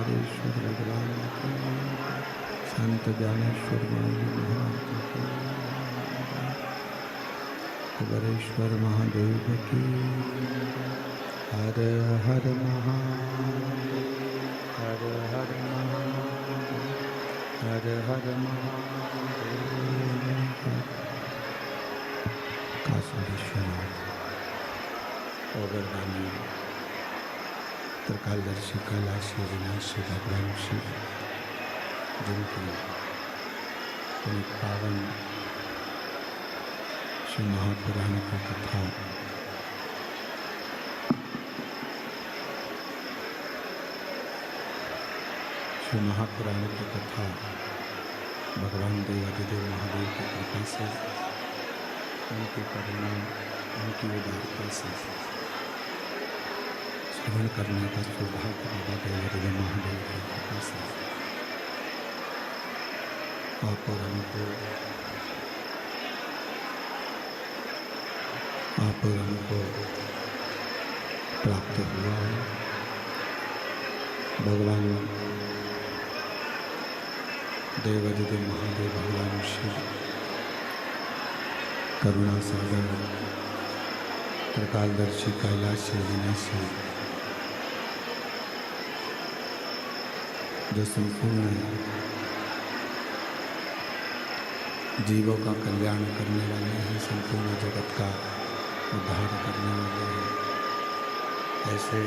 राजेश्वर भगवान की, संत ज्ञानेश्वर महाराज की, कुबेरेश्वर महादेव की। हर हर महादेव, हर हर महादेव, हर हर महादेव। काशी विश्वनाथ ओगरदानी त्रिकालदर्शी कैलाशी विनाशी भगवान शिव, जिनकी पुनीत पावन शिव महापुराण की कथा शिव महापुराण की कथा भगवान देवाधिदेव महादेव की कृपा से, उनकी करुणा, उनकी उदारता से श्रवण करने का सौभाग्य बाबा देवाधिदेव महादेव की कृपा से आप और हमको प्राप्त हुआ है। भगवान देवाधिदेव महादेव, भगवान शिव करुणा सागर, त्रिकालदर्शी कैलाशी विनाशी, जो संपूर्ण जीवों का कल्याण करने वाले हैं, संपूर्ण जगत का उद्धार करने वाले हैं, ऐसे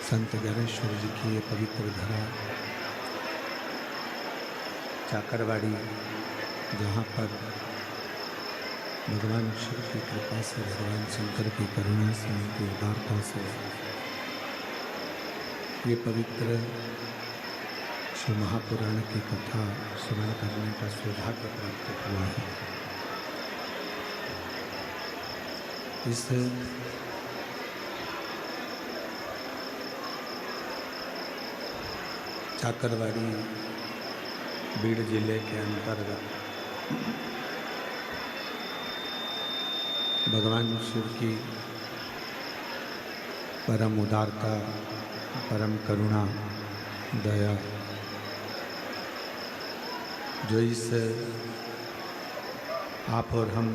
संत ज्ञानेश्वर जी की ये पवित्र धरा चाकरवाड़ी, जहाँ पर भगवान शिव की कृपा से, भगवान शंकर की करुणा से, उनकी उदारता से ये पवित्र शिव महापुराण की कथा श्रवण करने का सौभाग्य प्राप्त हुआ है। इस चाकरवाड़ी बीड़ जिले के अंतर्गत भगवान शिव की परम उदारता, परम करुणा, दया, जो इस आप और हम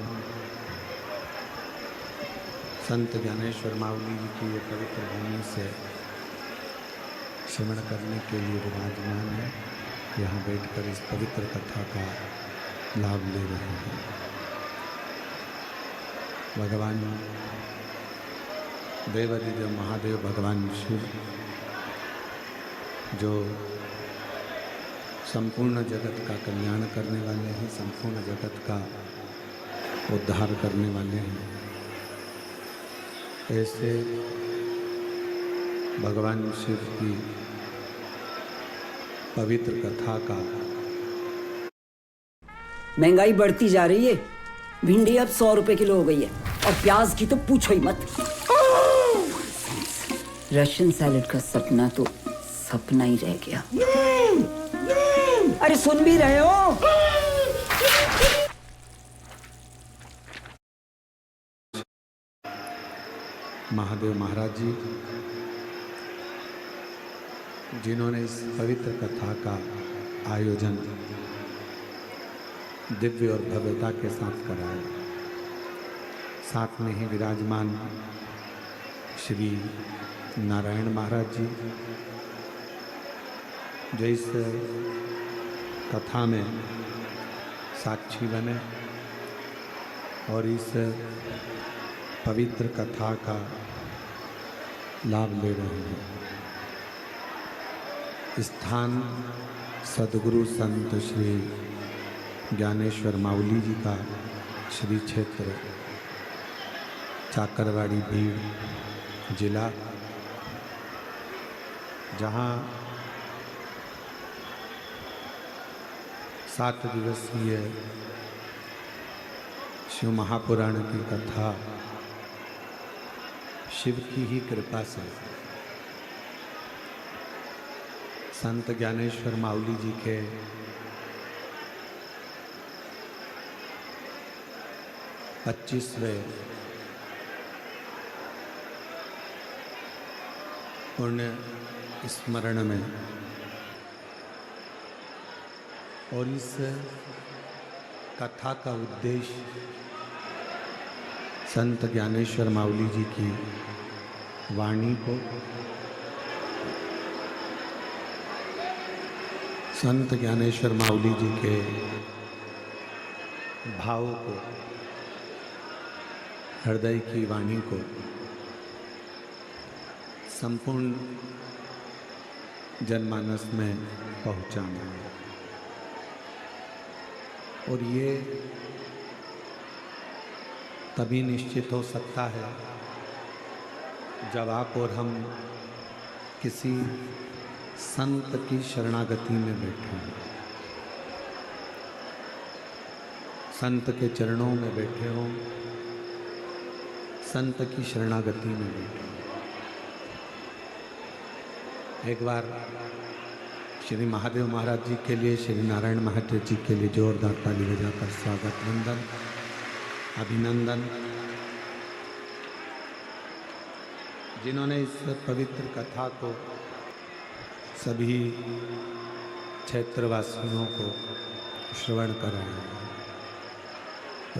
संत ज्ञानेश्वर माउली जी की ये पवित्र भूमि से श्रवण करने के लिए विराजमान है, यहाँ बैठकर इस पवित्र कथा का लाभ ले रहे हैं। भगवान देवाधिदेव महादेव, भगवान शिव, जो संपूर्ण जगत का कल्याण करने वाले हैं, संपूर्ण जगत का उद्धार करने वाले हैं, ऐसे भगवान शिव की पवित्र कथा का। महंगाई बढ़ती जा रही है, भिंडी अब 100 रुपए किलो हो गई है और प्याज की तो पूछो ही मत। रशियन सैलेड का सपना तो सपना ही रह गया। अरे सुन भी रहे हो? महादेव महाराज जी, जिन्होंने इस पवित्र कथा का आयोजन दिव्य और भव्यता के साथ कराया, साथ में ही विराजमान श्री नारायण महाराज जी, जो इस कथा में साक्षी बने और इस पवित्र कथा का लाभ ले रहे हैं। स्थान सद्गुरु संत श्री ज्ञानेश्वर माउली जी का श्री क्षेत्र चाकरवाड़ी भीड़ जिला, जहाँ 7 दिवसीय शिव महापुराण की कथा शिव की ही कृपा से संत ज्ञानेश्वर माउली जी के 25वें पुण्य स्मरण में और इस कथा का उद्देश्य संत ज्ञानेश्वर माउली जी की वाणी को, संत ज्ञानेश्वर माउली जी के भाव को, हृदय की वाणी को संपूर्ण जनमानस में पहुंचाना। और ये तभी निश्चित हो सकता है जब आप और हम किसी संत की शरणागति में बैठे हों, संत के चरणों में बैठे हों, संत की शरणागति में बैठे हों। एक बार श्री महादेव महाराज जी के लिए, श्री नारायण महादेव जी के लिए जोरदार ताली बजाकर स्वागत, वंदन, अभिनंदन, जिन्होंने इस पवित्र कथा को सभी क्षेत्रवासियों को श्रवण कराया।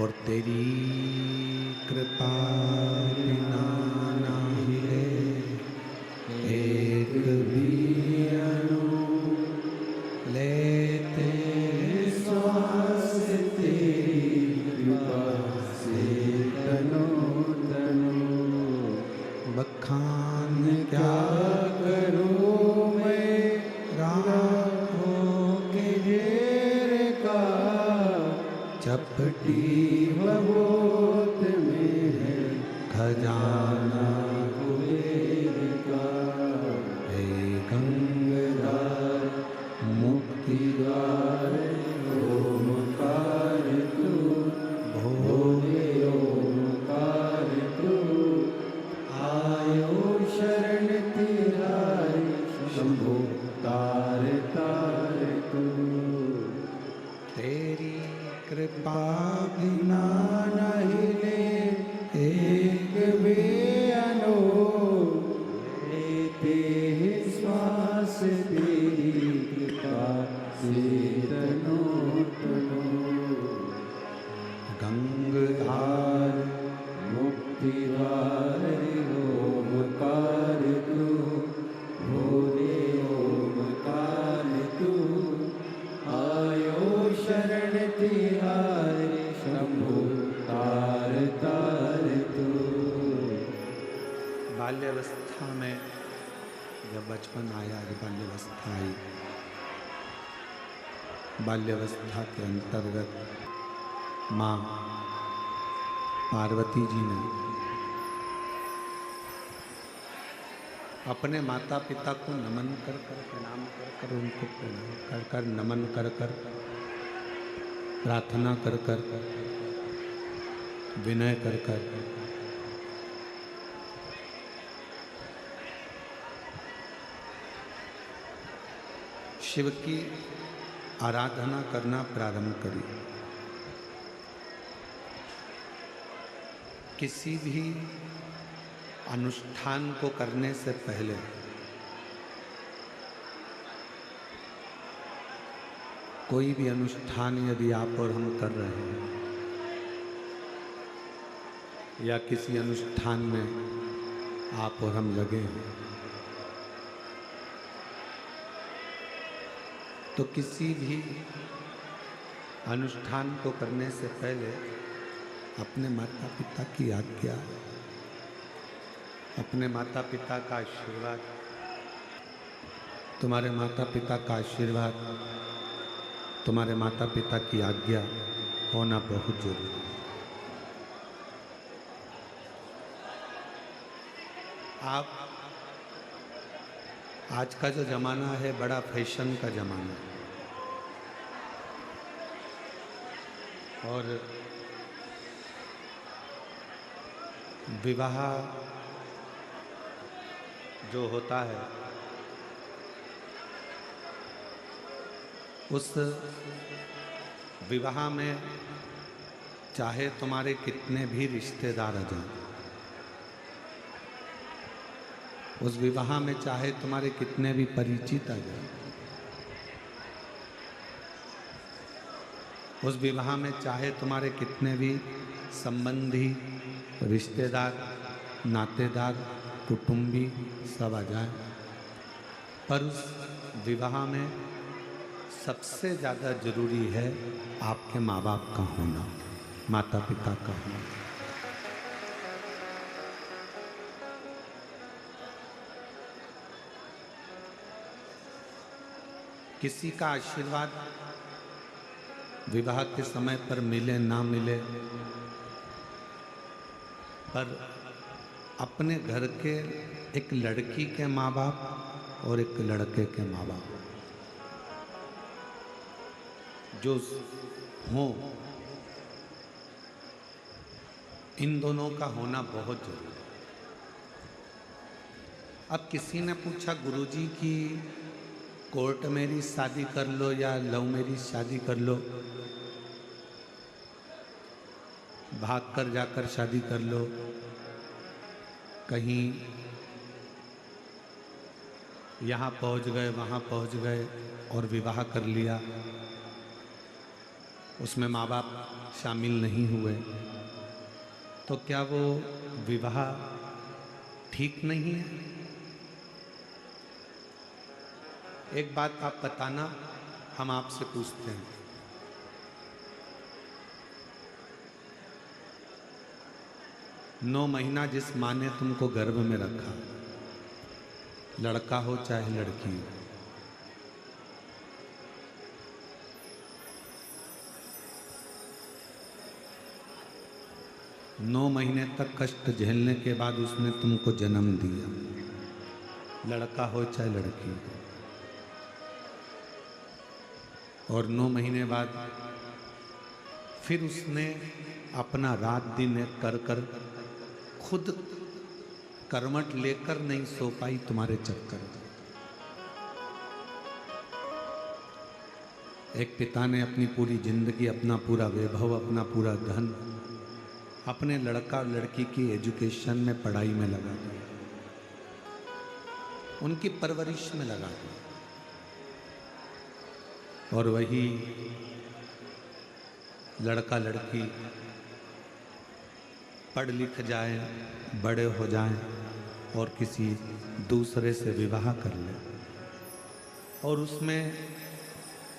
और तेरी कृपा बिना नाही रे एक भी अणु लेते श्वास, तेरी कृपा से तनो तनो बखान क्या करूं मैं राहों के घेर का, चपटी बहुत में है खजाना कुबेर का। हे गंगाधर मुक्ति द्वार ओमकार तू, भोले ओमकार तू, आयो शरण तिहारी शंभो तार तार तू। तेरी कृपा बिना नहीं ले एक भी अनो लेते श्वास, तेरी कृपा से तनो तनो गंगाधार मुक्ति द्वार ओमकार तू, भोले ओमकार तू, आयो शरण तिहारी शंभो तार तार तू। बाल्यावस्था में जब बचपन आया, जब बाल्यावस्था आई, बाल्यावस्था के अंतर्गत माँ पार्वती जी ने अपने माता पिता को नमन कर कर, प्रणाम कर कर, उनको प्रणाम कर कर, नमन कर कर, प्रार्थना कर कर, विनय कर कर शिव की आराधना करना प्रारंभ करी। किसी भी अनुष्ठान को करने से पहले कोई भी अनुष्ठान यदि आप और हम कर रहे हैं या किसी अनुष्ठान में आप और हम लगे हैं, तो किसी भी अनुष्ठान को करने से पहले अपने माता पिता की आज्ञा, अपने माता पिता का आशीर्वाद, तुम्हारे माता पिता का आशीर्वाद, तुम्हारे माता पिता की आज्ञा होना बहुत जरूरी है। आप आज का जो ज़माना है बड़ा फैशन का ज़माना है, और विवाह जो होता है उस विवाह में चाहे तुम्हारे कितने भी रिश्तेदार आ जाएं, उस विवाह में चाहे तुम्हारे कितने भी परिचित आ जाए, उस विवाह में चाहे तुम्हारे कितने भी संबंधी, रिश्तेदार, नातेदार, कुटुंबी सब आ जाए, पर उस विवाह में सबसे ज़्यादा जरूरी है आपके माँ बाप का होना, माता पिता का होना। किसी का आशीर्वाद विवाह के समय पर मिले ना मिले, पर अपने घर के एक लड़की के माँ बाप और एक लड़के के माँ बाप जो हों, इन दोनों का होना बहुत जरूरी है। अब किसी ने पूछा गुरुजी की कोर्ट मैरिज शादी कर लो या लव मैरिज शादी कर लो, भाग कर जाकर शादी कर लो, कहीं यहाँ पहुँच गए वहाँ पहुँच गए और विवाह कर लिया, उसमें माँ बाप शामिल नहीं हुए, तो क्या वो विवाह ठीक नहीं है? एक बात आप बताना, हम आपसे पूछते हैं, 9 महीना जिस माँ ने तुमको गर्भ में रखा, लड़का हो चाहे लड़की हो, नौ महीने तक कष्ट झेलने के बाद उसने तुमको जन्म दिया, लड़का हो चाहे लड़की हो, और 9 महीने बाद फिर उसने अपना रात दिन एक कर कर खुद करवट लेकर नहीं सो पाई तुम्हारे चक्कर में। एक पिता ने अपनी पूरी जिंदगी, अपना पूरा वैभव, अपना पूरा धन अपने लड़का और लड़की की एजुकेशन में, पढ़ाई में लगा दिया, उनकी परवरिश में लगा दिया, और वही लड़का लड़की पढ़ लिख जाए, बड़े हो जाएं और किसी दूसरे से विवाह कर ले, और उसमें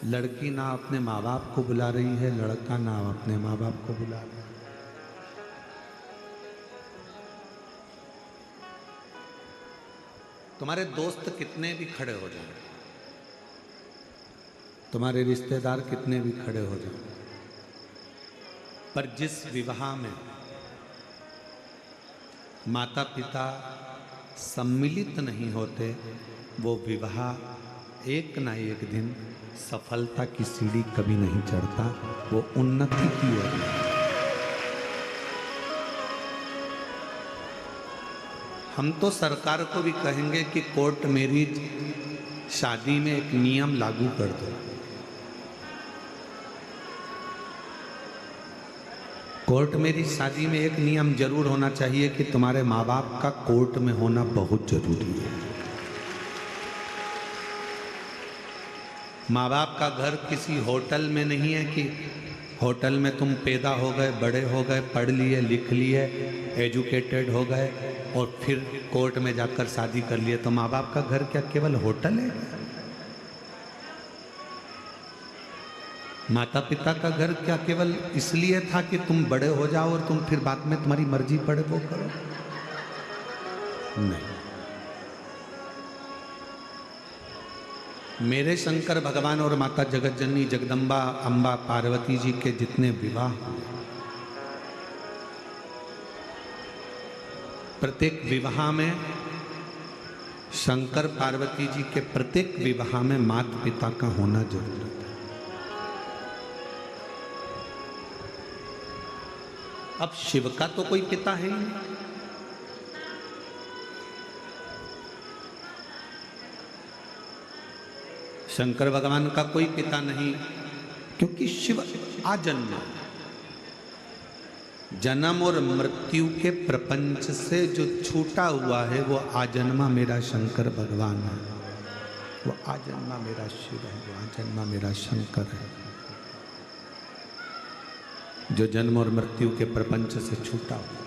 लड़की ना अपने माँ बाप को बुला रही है, लड़का ना अपने माँ बाप को बुला रहा है। तुम्हारे दोस्त कितने भी खड़े हो जाएं, तुम्हारे रिश्तेदार कितने भी खड़े हो जाएं, पर जिस विवाह में माता पिता सम्मिलित नहीं होते, वो विवाह एक ना एक दिन सफलता की सीढ़ी कभी नहीं चढ़ता, वो उन्नति की ओर नहीं। हम तो सरकार को भी कहेंगे कि कोर्ट मैरिज शादी में एक नियम लागू कर दो। कोर्ट मैरिज शादी में एक नियम जरूर होना चाहिए कि तुम्हारे माँ बाप का कोर्ट में होना बहुत जरूरी है। माँ बाप का घर किसी होटल में नहीं है कि होटल में तुम पैदा हो गए, बड़े हो गए, पढ़ लिए, लिख लिए, एजुकेटेड हो गए और फिर कोर्ट में जाकर शादी कर लिए। तो माँ बाप का घर क्या केवल होटल है? माता पिता का घर क्या केवल इसलिए था कि तुम बड़े हो जाओ और तुम फिर बाद में तुम्हारी मर्जी पड़े वो करो? नहीं। मेरे शंकर भगवान और माता जगत जननी जगदम्बा अम्बा पार्वती जी के जितने विवाह, प्रत्येक विवाह में शंकर पार्वती जी के प्रत्येक विवाह में माता पिता का होना जरूरी है। अब शिव का तो कोई पिता है ही नहीं, शंकर भगवान का कोई पिता नहीं, क्योंकि शिव आजन्म, जन्म और मृत्यु के प्रपंच से जो छूटा हुआ है वो आजन्मा मेरा शंकर भगवान है, वो आजन्मा मेरा शिव है, वो आजन्मा मेरा शंकर है, जो जन्म और मृत्यु के प्रपंच से छूटा हुआ।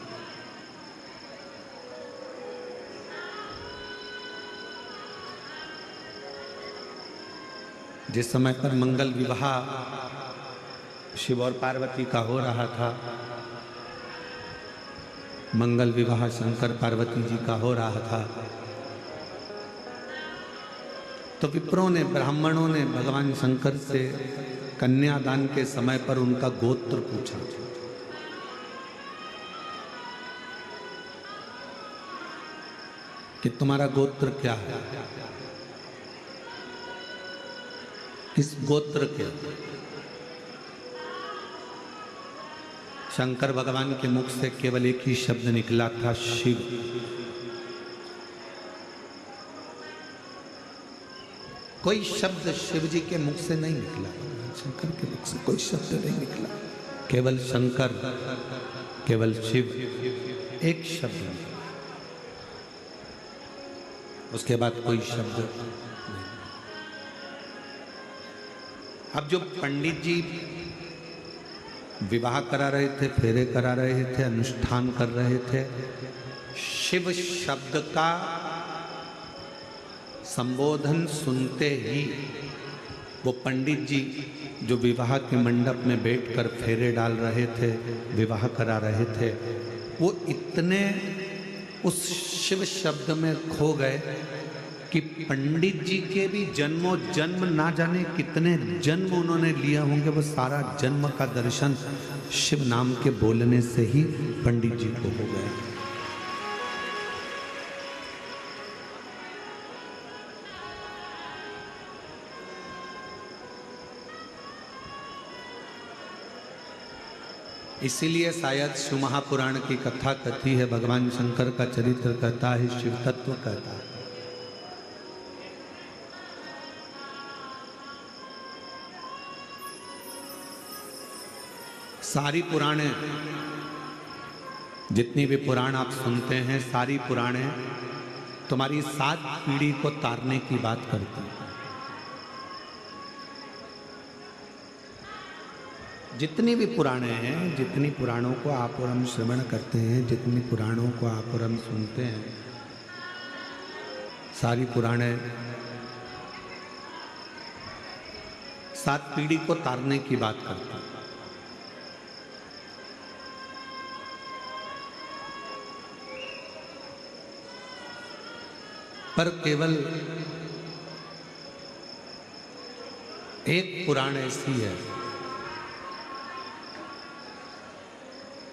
जिस समय पर मंगल विवाह शिव और पार्वती का हो रहा था, मंगल विवाह शंकर पार्वती जी का हो रहा था, तो विप्रों ने, ब्राह्मणों ने भगवान शंकर से कन्यादान के समय पर उनका गोत्र पूछा। कि तुम्हारा गोत्र क्या है, किस गोत्र के? शंकर भगवान के मुख से केवल एक ही शब्द निकला था, शिव। कोई शब्द शिव जी के मुख से नहीं निकला, शंकर के मुख से कोई शब्द नहीं निकला, केवल शंकर, केवल शिव, एक शब्द निकला। उसके बाद कोई शब्द नहीं। अब जो पंडित जी विवाह करा रहे थे, फेरे करा रहे थे, अनुष्ठान कर रहे थे, शिव शब्द का संबोधन सुनते ही वो पंडित जी जो विवाह के मंडप में बैठकर फेरे डाल रहे थे, विवाह करा रहे थे, वो इतने उस शिव शब्द में खो गए कि पंडित जी के भी जन्मों जन्म ना जाने कितने जन्म उन्होंने लिया होंगे, वो सारा जन्म का दर्शन शिव नाम के बोलने से ही पंडित जी को हो गया। इसीलिए शायद शिव महापुराण की कथा कथी है, भगवान शंकर का चरित्र कहता है, शिव तत्व कहता है। सारी पुराणे, जितनी भी पुराण आप सुनते हैं, सारी पुराणे तुम्हारी 7 पीढ़ी को तारने की बात करती हैं। जितनी भी पुराणे हैं, जितनी पुराणों को आप और हम श्रवण करते हैं, जितनी पुराणों को आप और हम सुनते हैं, सारी पुराणे 7 पीढ़ी को तारने की बात करती हैं। पर केवल एक पुराण ऐसी है,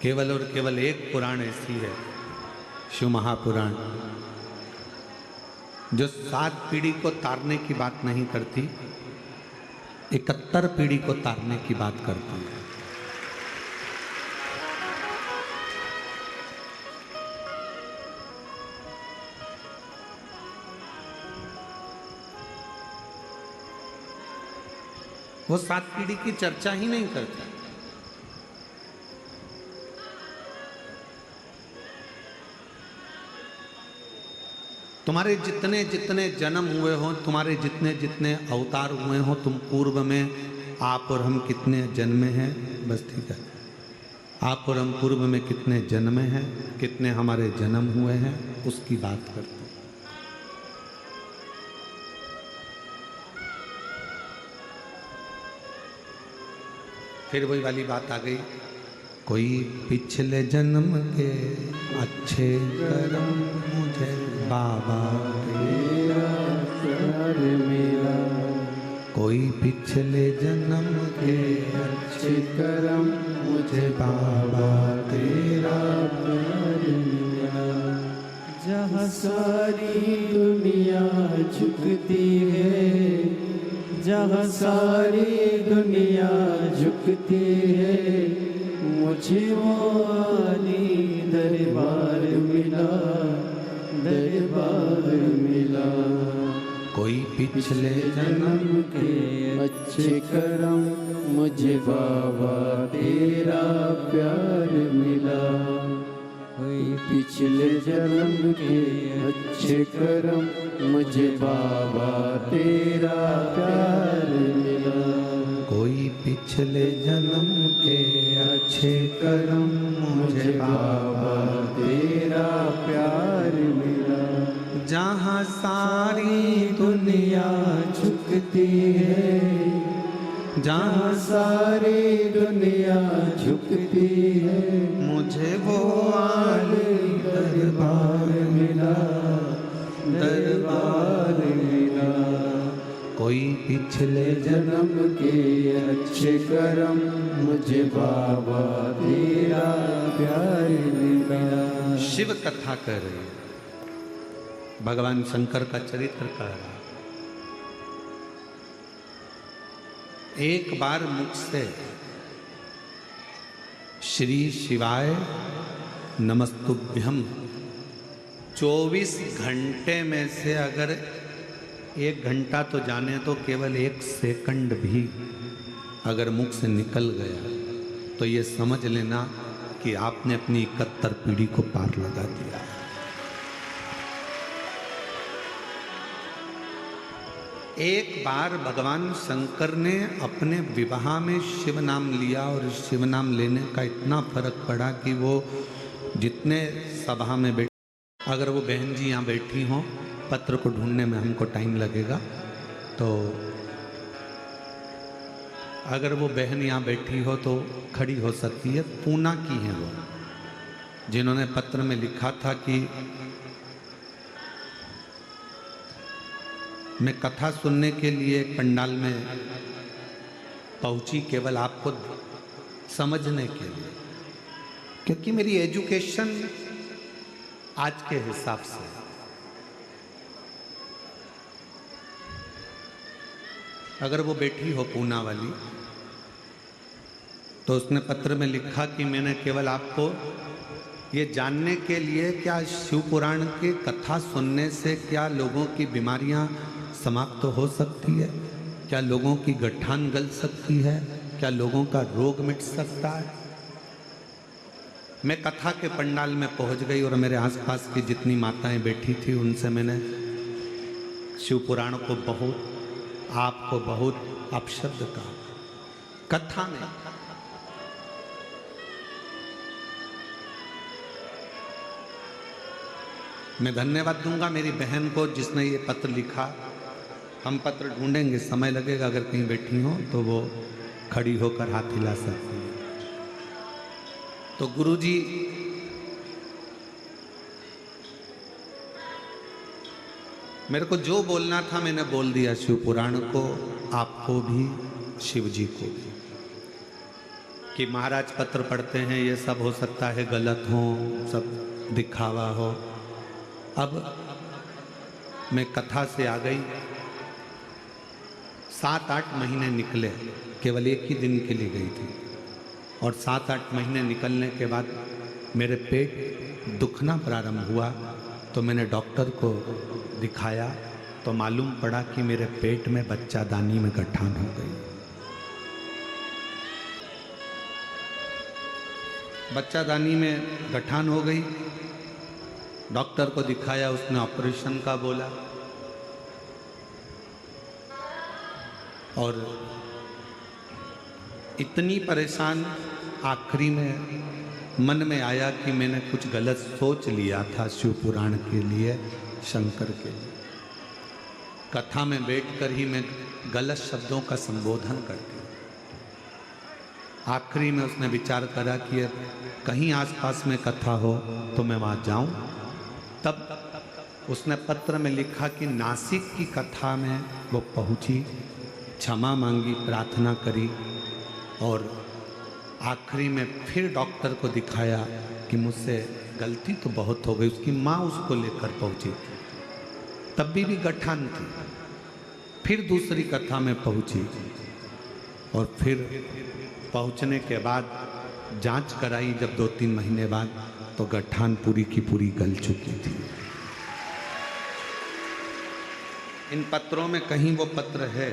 केवल और केवल एक पुराण ऐसी है, शिव महापुराण, जो 7 पीढ़ी को तारने की बात नहीं करती, 71 पीढ़ी को तारने की बात करती है। वो 7 पीढ़ी की चर्चा ही नहीं करता। तुम्हारे जितने जितने जन्म हुए हो, तुम्हारे जितने जितने अवतार हुए हो, तुम पूर्व में आप और हम कितने जन्मे हैं, बस ठीक है, आप और हम पूर्व में कितने जन्मे हैं, कितने हमारे जन्म हुए हैं, उसकी बात करते हैं। फिर वही वाली बात आ गई, कोई पिछले जन्म के अच्छे कर्म मुझे बाबा तेरा सर मिला, कोई पिछले जन्म के अच्छे कर्म मुझे बाबा तेरा प्यार मिला। जहाँ सारी दुनिया झुकती है, जहाँ सारी दुनिया झुकती है, मुझे वो आली दरबार मिला, दरबार मिला। कोई पिछले जन्म के अच्छे कर्म मुझे बाबा तेरा प्यार मिला। कोई पिछले जन्म के अच्छे कर्म मुझे बाबा तेरा प्यार मिला। कोई पिछले जन्म के अच्छे कर्म मुझे बाबा तेरा प्यार मिला। जहाँ सारी दुनिया झुकती है, जहाँ सारी दुनिया झुकती है, मुझे वो आले दरबार मिला, दरबार मिला। कोई पिछले जन्म के अच्छे कर्म मुझे बाबा तेरा प्यार मिला। शिव कथा कर रही है, भगवान शंकर का चरित्र कह रहा। एक बार मुख से श्री शिवाय नमस्तुभ्यम 24 घंटे में से अगर 1 घंटा तो जाने तो केवल 1 सेकंड भी अगर मुख से निकल गया तो ये समझ लेना कि आपने अपनी 71 पीढ़ी को पार लगा दिया। एक बार भगवान शंकर ने अपने विवाह में शिव नाम लिया और शिव नाम लेने का इतना फर्क पड़ा कि वो जितने सभा में बैठ, अगर वो बहन जी यहाँ बैठी हों, पत्र को ढूंढने में हमको टाइम लगेगा, तो अगर वो बहन यहाँ बैठी हो तो खड़ी हो सकती है। पूना की हैं वो, जिन्होंने पत्र में लिखा था कि मैं कथा सुनने के लिए पंडाल में पहुंची केवल आपको समझने के लिए, क्योंकि मेरी एजुकेशन आज के हिसाब से अगर वो बैठी हो पूना वाली तो उसने पत्र में लिखा कि मैंने केवल आपको ये जानने के लिए क्या शिव पुराण की कथा सुनने से क्या लोगों की बीमारियां समाप्त हो सकती है, क्या लोगों की गठान गल सकती है, क्या लोगों का रोग मिट सकता है। मैं कथा के पंडाल में पहुंच गई और मेरे आसपास की जितनी माताएं बैठी थी उनसे मैंने शिव पुराण को बहुत, आपको बहुत अपशब्द कहा कथा में। मैं धन्यवाद दूंगा मेरी बहन को जिसने ये पत्र लिखा। हम पत्र ढूंढेंगे, समय लगेगा, अगर कहीं बैठी हो तो वो खड़ी होकर हाथ हिला सकती है। तो गुरुजी मेरे को जो बोलना था मैंने बोल दिया, शिव पुराण को, आपको भी, शिव जी को भी, कि महाराज पत्र पढ़ते हैं, ये सब हो सकता है गलत हो, सब दिखावा हो। अब मैं कथा से आ गई, 7-8 महीने निकले, केवल एक ही दिन के लिए गई थी, और 7-8 महीने निकलने के बाद मेरे पेट दुखना प्रारंभ हुआ। तो मैंने डॉक्टर को दिखाया तो मालूम पड़ा कि मेरे पेट में बच्चादानी में गठान हो गई। बच्चादानी में गठान हो गई, डॉक्टर को दिखाया, उसने ऑपरेशन का बोला, और इतनी परेशान आखिरी में मन में आया कि मैंने कुछ गलत सोच लिया था शिव पुराण के लिए, शंकर के लिए। कथा में बैठकर ही मैं गलत शब्दों का संबोधन करती। आखिरी में उसने विचार करा कि कहीं आसपास में कथा हो तो मैं वहाँ जाऊँ। तब उसने पत्र में लिखा कि नासिक की कथा में वो पहुँची, क्षमा मांगी, प्रार्थना करी, और आखिरी में फिर डॉक्टर को दिखाया कि मुझसे गलती तो बहुत हो गई। उसकी माँ उसको लेकर पहुँची, तब भी गठान थी। फिर दूसरी कथा में पहुँची, और फिर पहुँचने के बाद जांच कराई जब 2-3 महीने बाद, तो गठान पूरी की पूरी गल चुकी थी। इन पत्रों में कहीं वो पत्र है।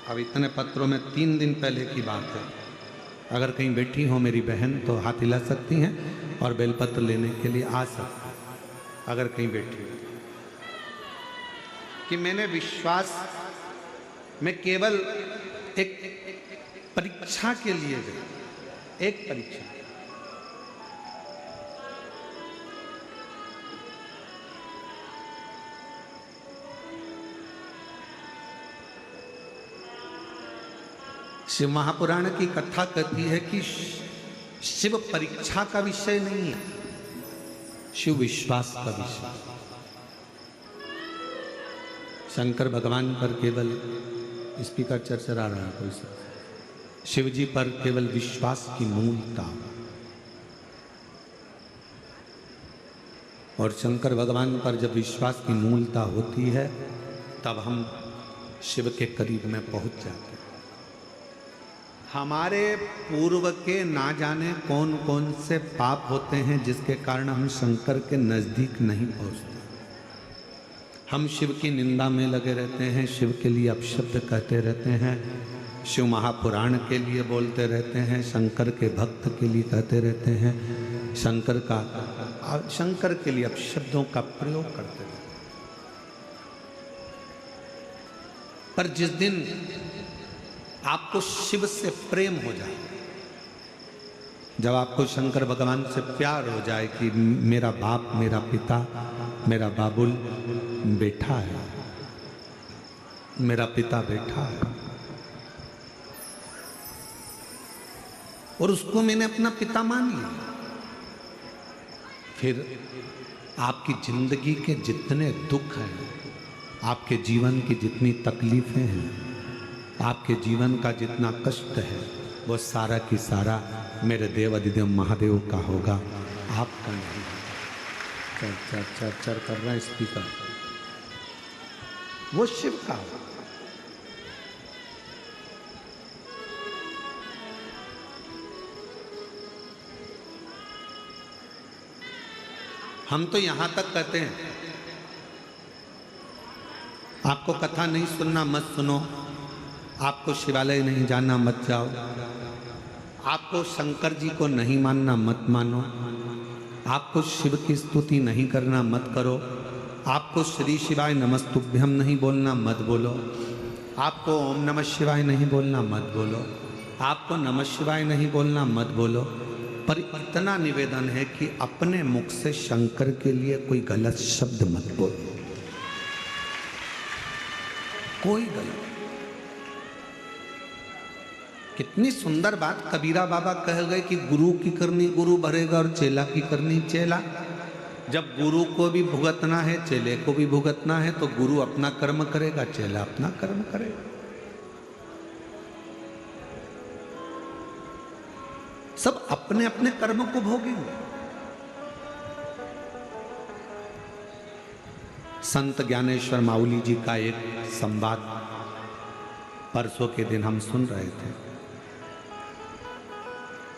अब इतने पत्रों में 3 दिन पहले की बात है। अगर कहीं बैठी हो मेरी बहन तो हाथ हिला सकती हैं और बेलपत्र लेने के लिए आ सकती हैं। अगर कहीं बैठी हो कि मैंने विश्वास में केवल एक परीक्षा के लिए गई, एक परीक्षा। शिव महापुराण की कथा कहती है कि शिव परीक्षा का विषय नहीं है, शिव विश्वास का विषय। शंकर भगवान पर केवल स्पीकर चरचरा रहा है कोई सा, शिव जी पर केवल विश्वास की मूलता। और शंकर भगवान पर जब विश्वास की मूलता होती है तब हम शिव के करीब में पहुंच जाते हैं। हमारे पूर्व के ना जाने कौन कौन से पाप होते हैं जिसके कारण हम शंकर के नजदीक नहीं पहुंचते। हम शिव की निंदा में लगे रहते हैं, शिव के लिए अपशब्द कहते रहते हैं, शिव महापुराण के लिए बोलते रहते हैं, शंकर के भक्त के लिए कहते रहते हैं, शंकर के लिए अपशब्दों का प्रयोग करते रहते हैं। पर जिस दिन आपको शिव से प्रेम हो जाए, जब आपको शंकर भगवान से प्यार हो जाए कि मेरा बाप, मेरा पिता, मेरा बाबुल बैठा है, मेरा पिता बैठा है और उसको मैंने अपना पिता मान लिया, फिर आपकी जिंदगी के जितने दुख हैं, आपके जीवन की जितनी तकलीफें हैं, आपके जीवन का जितना कष्ट है, वो सारा की सारा मेरे देव अधिदेव महादेव का होगा, आपका नहीं। चर चर चर चर कर रहा है स्पीकर, वो शिव का होगा। हम तो यहां तक कहते हैं आपको कथा नहीं सुनना मत सुनो, आपको शिवालय नहीं जाना मत जाओ, आपको शंकर जी को नहीं मानना मत मानो, आपको शिव की स्तुति नहीं करना मत करो, आपको श्री शिवाय नमस्तुभ्यम नहीं बोलना मत बोलो, आपको ओम नमः शिवाय नहीं बोलना मत बोलो, आपको नमः शिवाय नहीं बोलना मत बोलो। पर इतना निवेदन है कि अपने मुख से शंकर के लिए कोई गलत शब्द मत बोलो, कोई गलत। कितनी सुंदर बात कबीरा बाबा कह गए कि गुरु की करनी गुरु भरेगा और चेला की करनी चेला। जब गुरु को भी भुगतना है, चेले को भी भुगतना है, तो गुरु अपना कर्म करेगा, चेला अपना कर्म करेगा। सब अपने अपने कर्म को भोगेंगे। संत ज्ञानेश्वर माउली जी का एक संवाद परसों के दिन हम सुन रहे थे।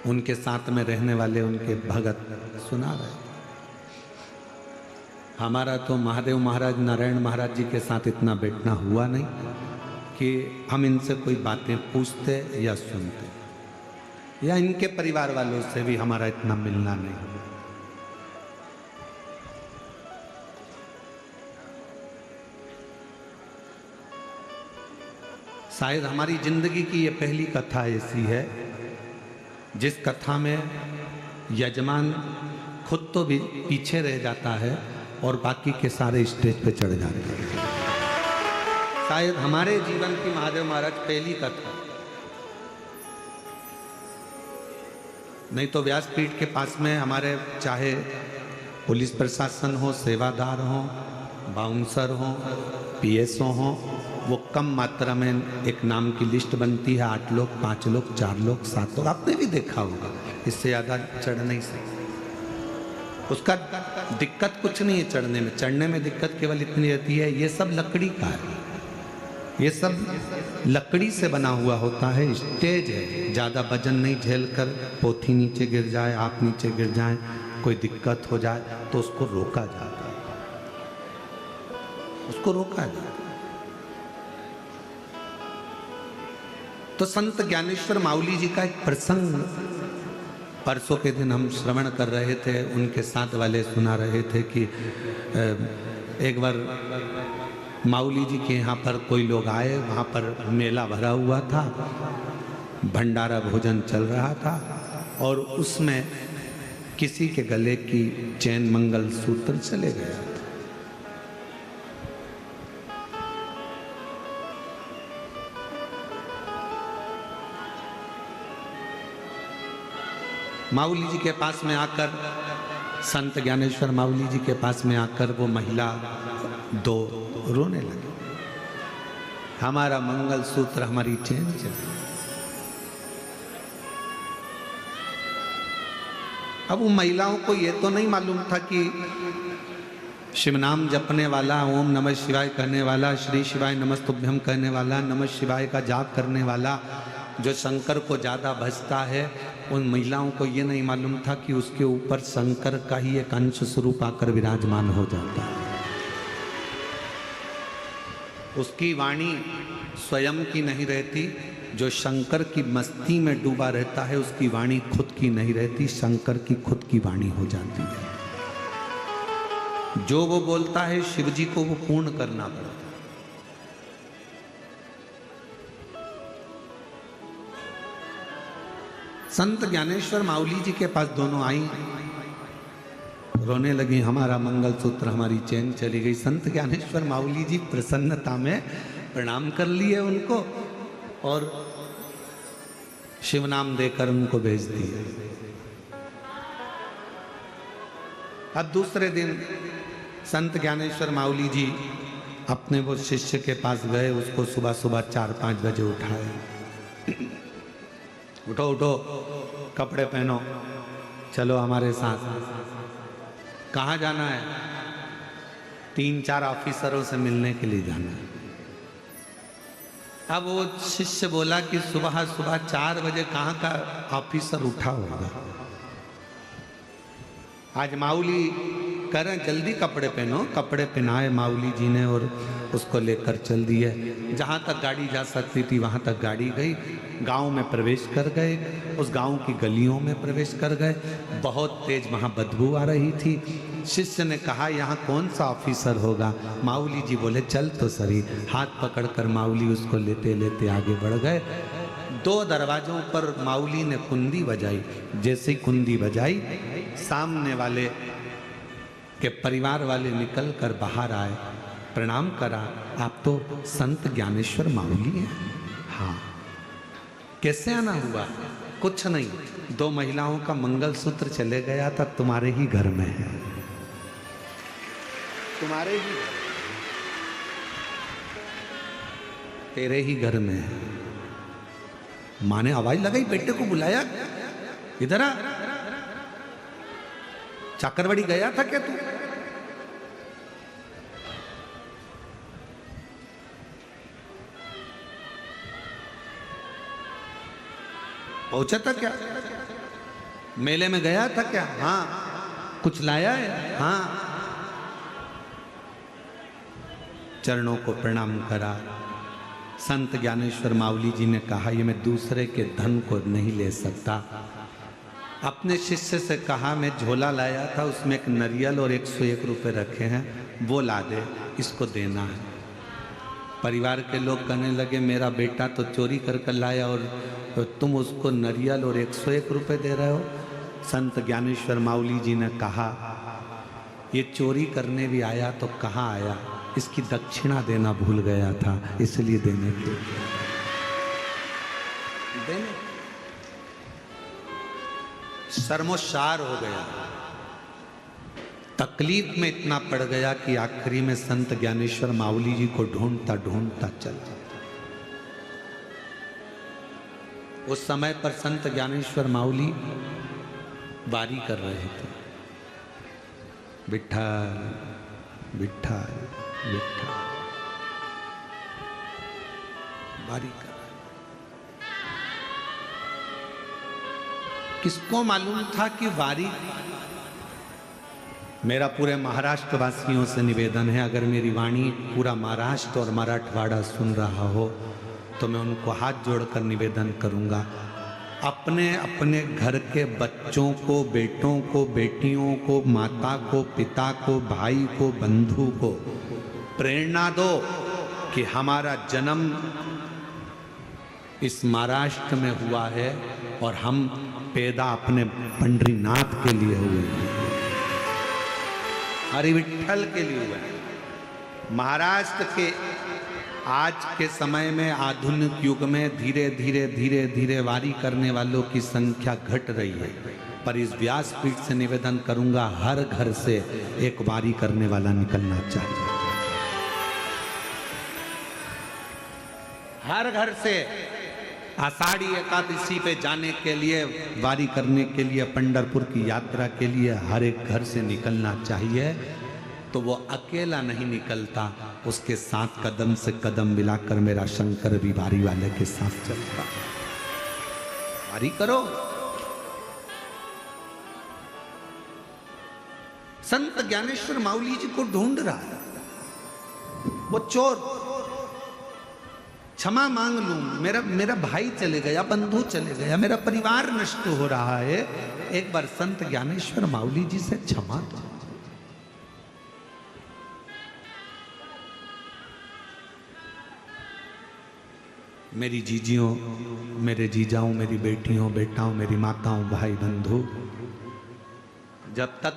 उनके साथ में रहने वाले उनके भगत सुना रहे थे। हमारा तो महादेव महाराज, नारायण महाराज जी के साथ इतना बैठना हुआ नहीं कि हम इनसे कोई बातें पूछते या सुनते, या इनके परिवार वालों से भी हमारा इतना मिलना नहीं। शायद हमारी जिंदगी की ये पहली कथा ऐसी है जिस कथा में यजमान खुद तो भी पीछे रह जाता है और बाकी के सारे स्टेज पे चढ़ जाते हैं। शायद हमारे जीवन की महादेव महाराज पहली कथा, नहीं तो व्यासपीठ के पास में हमारे चाहे पुलिस प्रशासन हो, सेवादार हो, बाउंसर हो, पीएसओ हो, वो कम मात्रा में एक नाम की लिस्ट बनती है, 8 लोग, 5 लोग, 4 लोग, 7 लोग, आपने भी देखा होगा। इससे ज़्यादा चढ़ नहीं सकते। उसका दिक्कत कुछ नहीं है चढ़ने में, चढ़ने में दिक्कत केवल इतनी रहती है, ये सब लकड़ी का है, ये सब लकड़ी से बना हुआ होता है, स्टेज है। ज़्यादा वजन नहीं झेल कर पोथी नीचे गिर जाए, आप नीचे गिर जाए, कोई दिक्कत हो जाए तो उसको रोका जाता है, उसको रोका जाता है। तो संत ज्ञानेश्वर माउली जी का एक प्रसंग परसों के दिन हम श्रवण कर रहे थे, उनके साथ वाले सुना रहे थे कि एक बार माउली जी के यहाँ पर कोई लोग आए, वहाँ पर मेला भरा हुआ था, भंडारा भोजन चल रहा था और उसमें किसी के गले की चैन मंगल सूत्र चले गया। माउली जी के पास में आकर, संत ज्ञानेश्वर माउली जी के पास में आकर वो महिला दो रोने लगी, हमारा मंगल सूत्र, हमारी चैन चली। अब वो महिलाओं को ये तो नहीं मालूम था कि शिव नाम जपने वाला, ओम नमः शिवाय कहने वाला, श्री शिवाय नमस्तुभ्यम कहने वाला, नमः शिवाय का जाप करने वाला, जो शंकर को ज़्यादा भजता है, उन महिलाओं को ये नहीं मालूम था कि उसके ऊपर शंकर का ही एक अंश स्वरूप आकर विराजमान हो जाता है। उसकी वाणी स्वयं की नहीं रहती, जो शंकर की मस्ती में डूबा रहता है उसकी वाणी खुद की नहीं रहती, शंकर की खुद की वाणी हो जाती है। जो वो बोलता है शिव जी को वो पूर्ण करना पड़ता है। संत ज्ञानेश्वर माउली जी के पास दोनों आई, रोने लगी, हमारा मंगल सूत्र, हमारी चैन चली गई। संत ज्ञानेश्वर माउली जी प्रसन्नता में प्रणाम कर लिए उनको और शिव नाम देकर उनको भेज दिए। अब दूसरे दिन संत ज्ञानेश्वर माउली जी अपने वो शिष्य के पास गए, उसको सुबह सुबह 4-5 बजे उठाए, उठो उठो, कपड़े पहनो, चलो हमारे साथ। कहाँ जाना है? 3-4 ऑफिसरों से मिलने के लिए जाना है। अब वो शिष्य बोला कि सुबह सुबह 4 बजे कहाँ का ऑफिसर उठा होगा। आज माउली करें, जल्दी कपड़े पहनो। कपड़े पहनाए माउली जी ने और उसको लेकर चल दिए। जहाँ तक गाड़ी जा सकती थी वहाँ तक गाड़ी गई। गांव में प्रवेश कर गए, उस गांव की गलियों में प्रवेश कर गए। बहुत तेज वहाँ बदबू आ रही थी। शिष्य ने कहा यहाँ कौन सा ऑफिसर होगा? माउली जी बोले चल तो सही। हाथ पकड़कर माउली उसको लेते लेते आगे बढ़ गए। 2 दरवाजों पर माउली ने कुंडी बजाई। जैसे ही कुंडी बजाई, सामने वाले के परिवार वाले निकल कर बाहर आए, प्रणाम करा, आप तो संत ज्ञानेश्वर माउली हैं? हाँ। कैसे आना हुआ? कुछ नहीं, 2 महिलाओं का मंगलसूत्र चले गया था, तुम्हारे ही घर में है, तुम्हारे ही, तेरे ही घर में है। माँ ने आवाज लगाई, बेटे को बुलाया, इधर आ, चाकरवाड़ी गया था क्या तू? पहुंचा था क्या? मेले में गया था क्या? हाँ। कुछ लाया है? हाँ। चरणों को प्रणाम करा। संत ज्ञानेश्वर माउली जी ने कहा ये मैं दूसरे के धन को नहीं ले सकता। अपने शिष्य से कहा मैं झोला लाया था, उसमें एक नारियल और 101 रुपये रखे हैं, वो ला दे, इसको देना है। परिवार के लोग कहने लगे मेरा बेटा तो चोरी कर लाया और तुम उसको नारियल और 101 रुपये दे रहे हो। संत ज्ञानेश्वर माउली जी ने कहा ये चोरी करने भी आया तो कहाँ आया, इसकी दक्षिणा देना भूल गया था, इसलिए देने के देने शर्मोशार हो गया। तकलीफ में इतना पड़ गया कि आखिरी में संत ज्ञानेश्वर माउली जी को ढूंढता ढूंढता चल। उस समय पर संत ज्ञानेश्वर माउली वारी कर रहे थे, विठ्ठल विठ्ठल विठ्ठल, वारी कर। किसको मालूम था कि वारी, मेरा पूरे महाराष्ट्र वासियों से निवेदन है, अगर मेरी वाणी पूरा महाराष्ट्र और मराठवाड़ा सुन रहा हो तो मैं उनको हाथ जोड़कर निवेदन करूंगा, अपने अपने घर के बच्चों को, बेटों को, बेटियों को, माता को, पिता को, भाई को, बंधु को प्रेरणा दो कि हमारा जन्म इस महाराष्ट्र में हुआ है और हम पैदा अपने पंडरीनाथ के लिए हुए हैं, हरि विठ्ठल के लिए हुए हैं। महाराष्ट्र के आज के समय में, आधुनिक युग में धीरे धीरे धीरे धीरे वारी करने वालों की संख्या घट रही है, पर इस व्यासपीठ से निवेदन करूंगा, हर घर से एक वारी करने वाला निकलना चाहिए। हर घर से आषाढ़ी एकादशी पे जाने के लिए, वारी करने के लिए, पंढरपुर की यात्रा के लिए हर एक घर से निकलना चाहिए। तो वो अकेला नहीं निकलता, उसके साथ कदम से कदम मिलाकर मेरा शंकर भी वारी वाले के साथ चलता। वारी करो। संत ज्ञानेश्वर माउली जी को ढूंढ रहा है वो चोर। क्षमा मांग लूं, मेरा भाई चले गया, बंधु चले गया, मेरा परिवार नष्ट हो रहा है, एक बार संत ज्ञानेश्वर माउली जी से क्षमा दो। मेरी जीजियों, मेरे जीजाओं, मेरी बेटियों, बेटाओं, मेरी माताओं, भाई बंधु, जब तक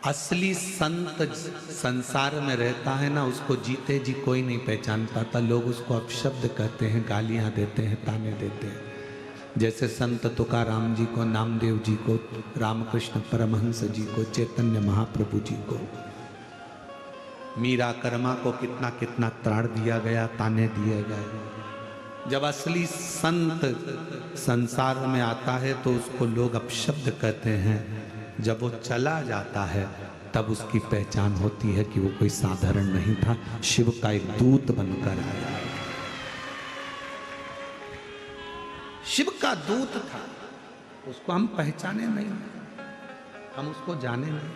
असली संत संसार में रहता है ना, उसको जीते जी कोई नहीं पहचान पाता। लोग उसको अपशब्द कहते हैं, गालियां देते हैं, ताने देते हैं। जैसे संत तुकाराम जी को, नामदेव जी को, रामकृष्ण परमहंस जी को, चैतन्य महाप्रभु जी को, मीरा कर्मा को कितना कितना त्राण दिया गया, ताने दिए गए। जब असली संत संसार में आता है तो उसको लोग अपशब्द कहते हैं। जब वो चला जाता है तब उसकी पहचान होती है कि वो कोई साधारण नहीं था, शिव का एक दूत बनकर आया। शिव का दूत था, उसको हम पहचाने नहीं, हम उसको जाने नहीं।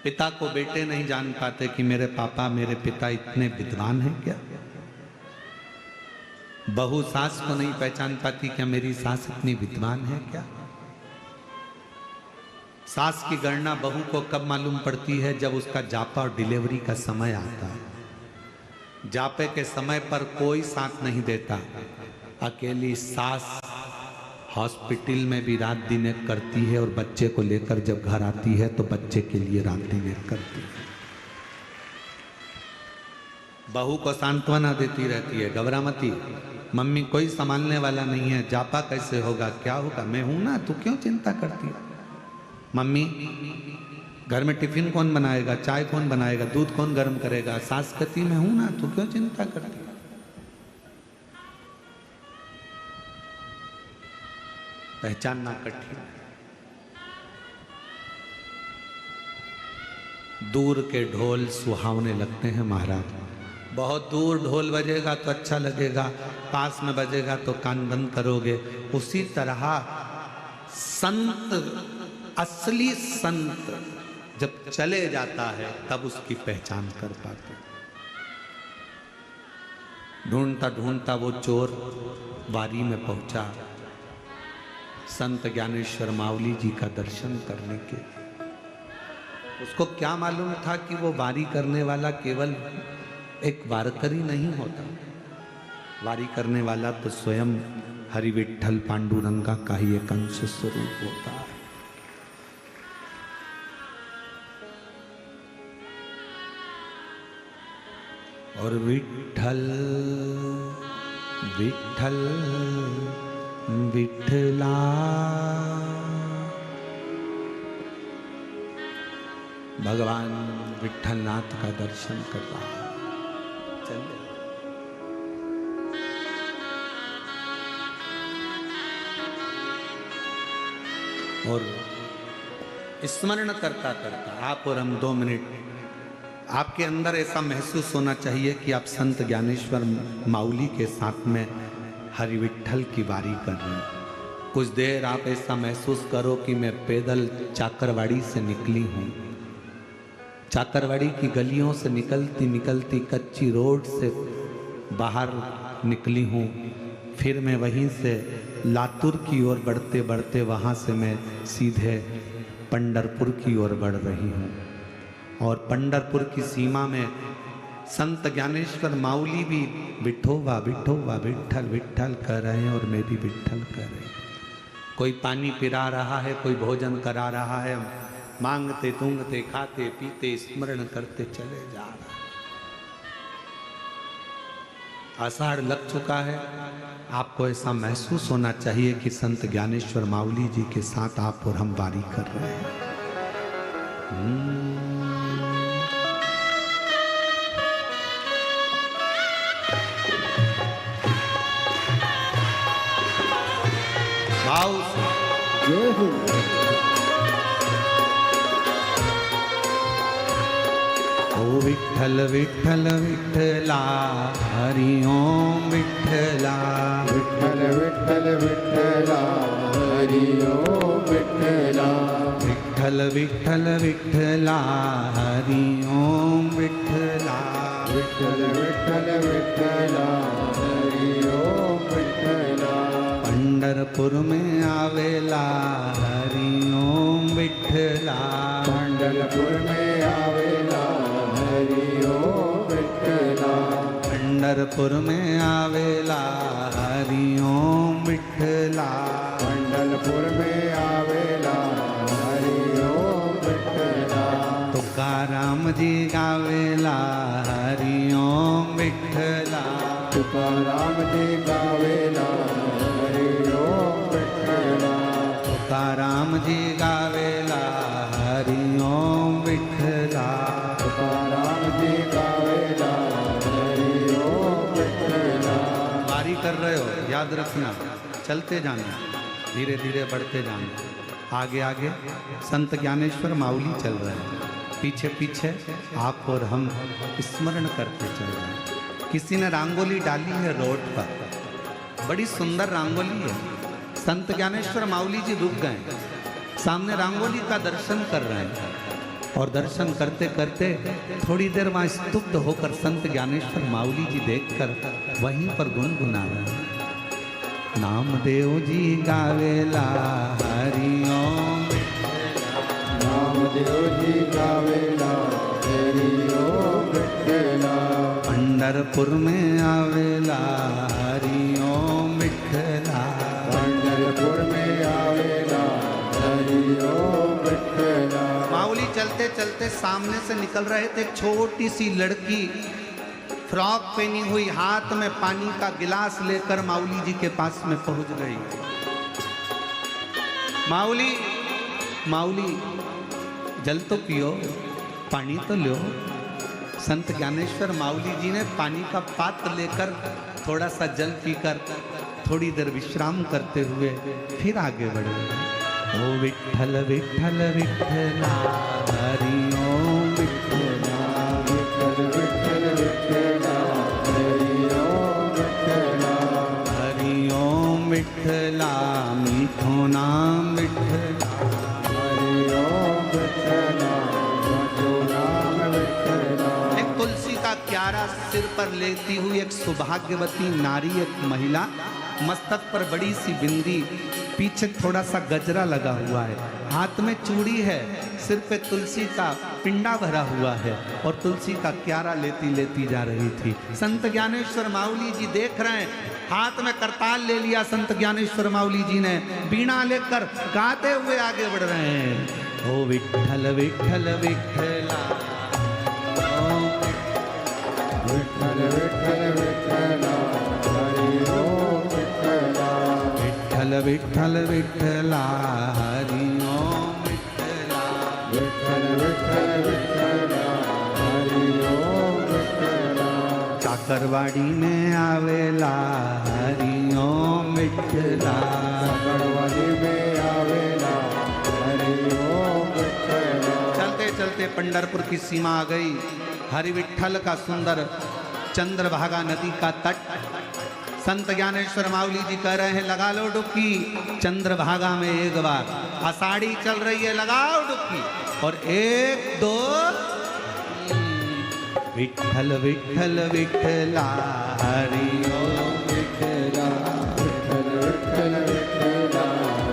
पिता को बेटे नहीं जान पाते कि मेरे पापा, मेरे पिता इतने विद्वान हैं क्या। बहू सास को नहीं पहचान पाती, क्या मेरी सास इतनी विद्वान है क्या। सास की गणना बहू को कब मालूम पड़ती है, जब उसका जापा और डिलीवरी का समय आता है। जापे के समय पर कोई साथ नहीं देता, अकेली सास हॉस्पिटल में भी रात दिन एक करती है और बच्चे को लेकर जब घर आती है तो बच्चे के लिए रात दिन एक करती है। बहू को सांत्वना देती रहती है, घबरामती मम्मी, कोई संभालने वाला नहीं है, जापा कैसे होगा, क्या होगा, मैं हूं ना, तू क्यों चिंता करती है। मम्मी, घर में टिफिन कौन बनाएगा, चाय कौन बनाएगा, दूध कौन गर्म करेगा। सास कहती मैं हूं ना, तू क्यों चिंता करती है। पहचानना कठिन। दूर के ढोल सुहावने लगते हैं महाराज। बहुत दूर ढोल बजेगा तो अच्छा लगेगा, पास में बजेगा तो कान बंद करोगे। उसी तरह संत, असली संत जब चले जाता है तब उसकी पहचान कर पाते। ढूंढता ढूंढता वो चोर वारी में पहुंचा संत ज्ञानेश्वर माउली जी का दर्शन करने के। उसको क्या मालूम था कि वो वारी करने वाला केवल एक वारकरी नहीं होता, वारी करने वाला तो स्वयं हरि विठ्ठल पांडुरंगा का ही एक अंश स्वरूप होता है। और विठ्ठल विठ्ठल विठ्ठला, भगवान विठ्ठलनाथ का दर्शन कर रहा है। चलिए और स्मरण करता करता आप और हम 2 मिनट, आपके अंदर ऐसा महसूस होना चाहिए कि आप संत ज्ञानेश्वर माउली के साथ में हरि विठ्ठल की वारी कर रहे हैं। कुछ देर आप ऐसा महसूस करो कि मैं पैदल चाकरवाड़ी से निकली हूँ, चाकरवाड़ी की गलियों से निकलती निकलती कच्ची रोड से बाहर निकली हूँ। फिर मैं वहीं से लातूर की ओर बढ़ते बढ़ते वहाँ से मैं सीधे पंढरपुर की ओर बढ़ रही हूँ। और पंढरपुर की सीमा में संत ज्ञानेश्वर माउली भी विठोबा विठोबा विठ्ठल विठ्ठल कर रहे हैं और मैं भी विठ्ठल कर रही हूँ। कोई पानी पिला रहा है, कोई भोजन करा रहा है, मांगते तूंगते खाते पीते स्मरण करते चले जा रहे हैं। आषाढ़ लग चुका है, आपको ऐसा महसूस होना चाहिए कि संत ज्ञानेश्वर माउली जी के साथ आप और हम वारी कर रहे हैं। भाव से जय हो। ओ विठ्ठल विठ्ठल विठ्ठला हरि ओम विठ्ठला विठ्ठल विठ्ठल विठ्ठला हरि ओम विठ्ठला विठ्ठल विठ्ठल विठ्ठला हरि ओम विठ्ठला विठ्ठल विठ्ठल विठ्ठला हरि ओम विठ्ठला पंढरपुर में आवेला हरि ओम विठ्ठला पंढरपुर में आवेला हरि ओम विठ्ठला पंढरपुर में आवेला हरि ओम विठ्ठला पंढरपुर में आवेला हरि ओम विठ्ठला तुकाराम जी गावेला हरि ओम विठ्ठला तुकाराम जी गावेला हरि ओम विठ्ठला तुकाराम जी गावेला हरि ओम विठ्ठला तुकाराम जी गावेला हरि ओम विठ्ठला वारी कर रहे हो, याद रखना, चलते जाना, धीरे धीरे बढ़ते जाना। आगे आगे संत ज्ञानेश्वर माउली चल रहे हैं, पीछे पीछे आप और हम स्मरण करते चल रहे हैं। किसी ने रंगोली डाली है रोड पर, बड़ी सुंदर रंगोली है। संत ज्ञानेश्वर माउली जी रुक गए, सामने रंगोली का दर्शन कर रहे हैं और दर्शन करते करते थोड़ी देर वहाँ स्तुब्ध होकर संत ज्ञानेश्वर माउली जी देखकर वहीं पर गुनगुना रहे हैं। नामदेव जी गावेला हरि ओम नामदेव जी गावेला हरि ओम विठ्ठला पंढरपुर में आवेला हरि ओम विठ्ठला पंढरपुर में आवेला हरि ओम विठ्ठला माउली चलते चलते सामने से निकल रहे थे। एक छोटी सी लड़की फ्रॉक पहनी हुई, हाथ में पानी का गिलास लेकर माउली जी के पास में पहुंच गई। माउली माउली जल तो पियो, पानी तो लो। संत ज्ञानेश्वर माउली जी ने पानी का पात्र लेकर थोड़ा सा जल पीकर थोड़ी देर विश्राम करते हुए फिर आगे बढ़े। ओ विठ्ठल विठ्ठल विठ्ठला हरि ओम विठ्ठला विठ्ठल विठ्ठल विठ्ठला हरि ओम विठ्ठला हरि ओम विठ्ठला मीठो नाम विठ्ठला हरि ओम विठ्ठला मधु नाम विठ्ठला एक तुलसी का क्यारा सिर पर लेती हुई एक सौभाग्यवती नारी, एक महिला, मस्तक पर बड़ी सी बिंदी, पीछे थोड़ा सा गजरा लगा हुआ है, हाथ में चूड़ी है, सिर पे तुलसी का पिंडा भरा हुआ है और तुलसी का क्यारा लेती लेती जा रही थी। संत ज्ञानेश्वर माउली जी देख रहे हैं, हाथ में करताल ले लिया संत ज्ञानेश्वर माउली जी ने, बीणा लेकर गाते हुए आगे बढ़ रहे हैं। ओ विठ्ठल विठ्ठल विठ्ठला विठ्ठल विठ्ठल विठ्ठला हरि ओम विठ्ठला विठ्ठल विठ्ठल विठ्ठला हरि ओम विठ्ठला विठ्ठल विठ्ठल विठ्ठला हरि ओम विठ्ठला चाकरवाड़ी में आवेला हरि ओम विठ्ठला साकरवाड़ी में आवेला हरि ओम विठ्ठला चलते चलते पंढरपुर की सीमा आ गई। हरि विठ्ठल का सुंदर चंद्रभागा नदी का तट। संत ज्ञानेश्वर माउली जी कह रहे हैं लगा लो डुबकी चंद्रभागा में एक बार, आषाढ़ी चल रही है, लगाओ डुबकी। और 1 2 विठ्ठल विठ्ठल विठ्ठला हरि ओम विठ्ठला विठ्ठल विठ्ठल विठ्ठला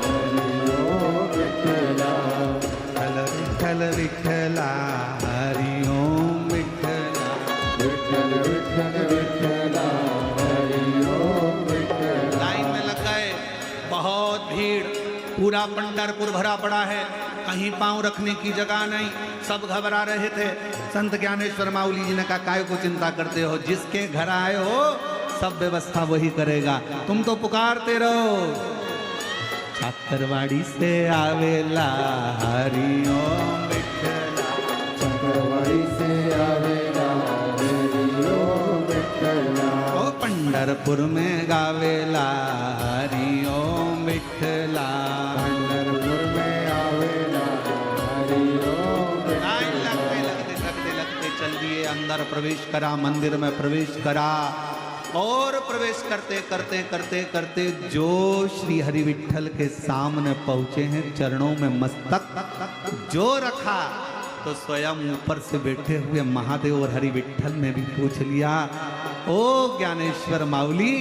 हरि ओम विठ्ठला विठ्ठल विठ्ठला हरि ओम विठ्ठला विठ्ठल विठ्ठल विठ्ठला हरि ओम विठ्ठला। लाइन में लग गए, बहुत भीड़, पूरा पंढरपुर भरा पड़ा है, कहीं पांव रखने की जगह नहीं, सब घबरा रहे थे। संत ज्ञानेश्वर माउली जी ने कहा काय को चिंता करते हो, जिसके घर आए हो सब व्यवस्था वही करेगा, तुम तो पुकारते रहो। चाकरवाड़ी से आवेला हरि ओम विठ्ठला, चाकरवाड़ी से आवेला हरि ओम विठ्ठला। ओ पंढरपुर में गावेला हरि ओम विठ्ठला। पंढरपुर में आवेला हरि ओम लाइन विठ्ठला। लगते चल दिए, अंदर प्रवेश करा, मंदिर में प्रवेश करा, और प्रवेश करते करते करते करते जो श्री हरि विठ्ठल के सामने पहुंचे हैं, चरणों में मस्तक जो रखा, तो स्वयं ऊपर से बैठे हुए महादेव और हरि विठ्ठल ने भी पूछ लिया, ओ ज्ञानेश्वर माउली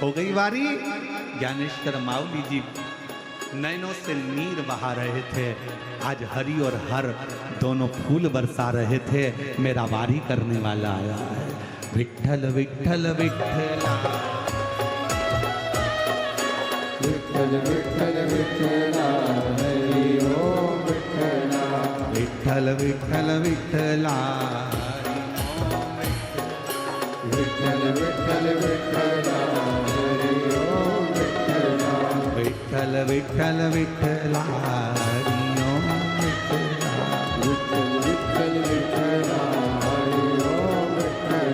हो गई बारी। ज्ञानेश्वर माउली जी नैनों से नीर बहा रहे थे, आज हरि और हर दोनों फूल बरसा रहे थे, मेरा वारी करने वाला आया है। विठ्ठल विठ्ठल विठ्ठला, विठ्ठल विठ्ठल विठ्ठला हरि ओम विठ्ठला। विठ्ठल विठ्ठल विठ्ठला, विठ्ठल विठ्ठल विठ्ठला हरि ओम विठ्ठला। विठ्ठल विठ्ठल विठ्ठला हरि ओम विठ्ठला। विठ्ठल विठ्ठल विठ्ठला हरि ओम विठ्ठला।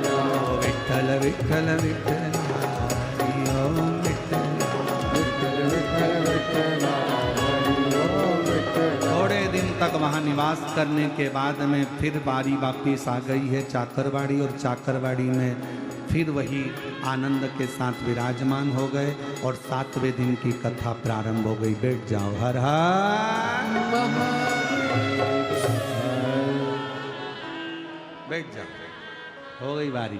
विठ्ठल विठ्ठल विठ्ठला हरि ओम विठ्ठला। विठ्ठल विठ्ठल विठ्ठला हरि ओम विठ्ठला। थोड़े दिन तक वहाँ निवास करने के बाद में फिर बारी वापिस आ गई है चाकरवाड़ी, और चाकरवाड़ी में फिर वही आनंद के साथ विराजमान हो गए, और 7वें दिन की कथा प्रारंभ हो गई। बैठ जाओ, हर हर बैठ जाओ, हो गई बारी।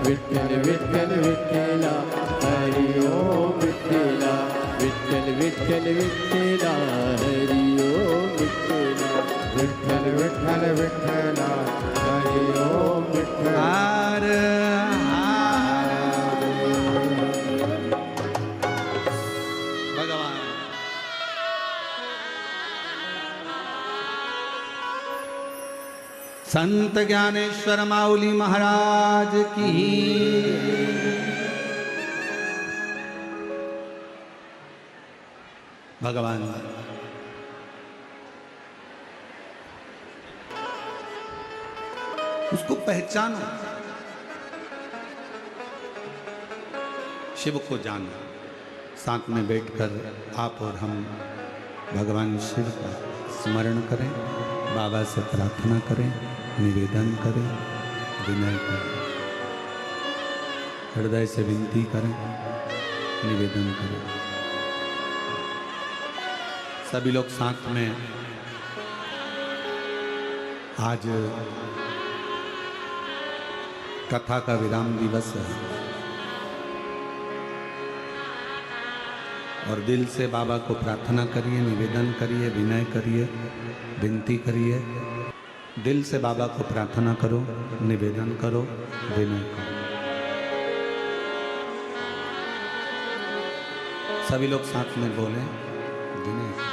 विठ्ठल विठ्ठल विठ्ठला हरि ओम विठ्ठला। विठ्ठल विठ्ठल विठ्ठला हरि ओम विठ्ठला। विठ्ठल विठ्ठल विठ्ठला हरि ओम विठ्ठला। हर हर भगवान। संत ज्ञानेश्वर माउली महाराज की भगवान। उसको पहचानो, शिव को जानो। साथ में बैठकर आप और हम भगवान शिव का स्मरण करें, बाबा से प्रार्थना करें, निवेदन करें, विनय करें, हृदय से विनती करें, निवेदन करें। सभी लोग साथ में आज कथा का विराम दिवस है, और दिल से बाबा को प्रार्थना करिए, निवेदन करिए, विनय करिए, विनती करिए। दिल से बाबा को प्रार्थना करो, निवेदन करो, विनय करो। सभी लोग साथ में बोलें, विनय करो।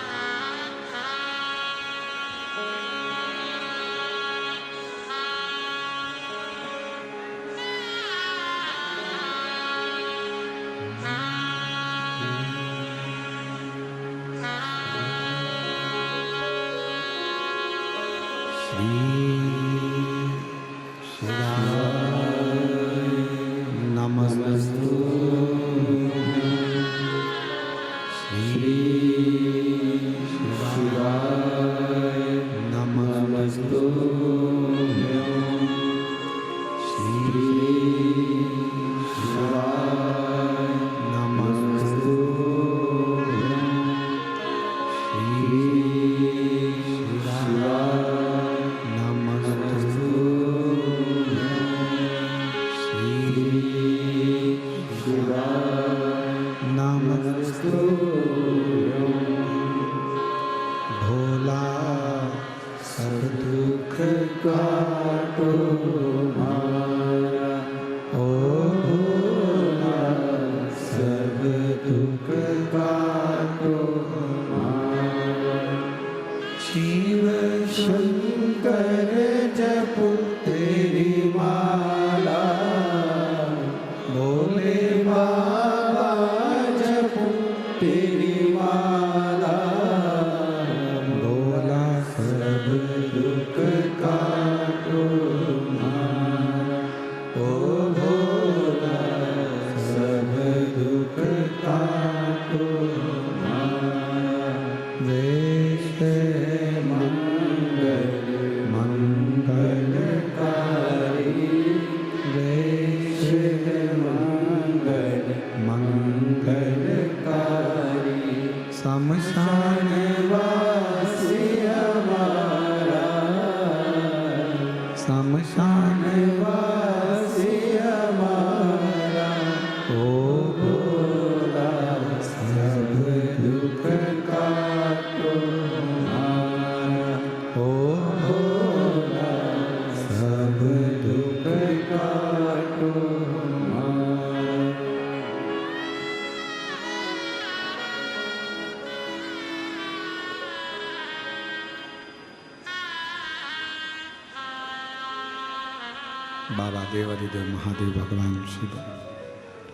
बाबा देवादिदेव महादेव भगवान शिव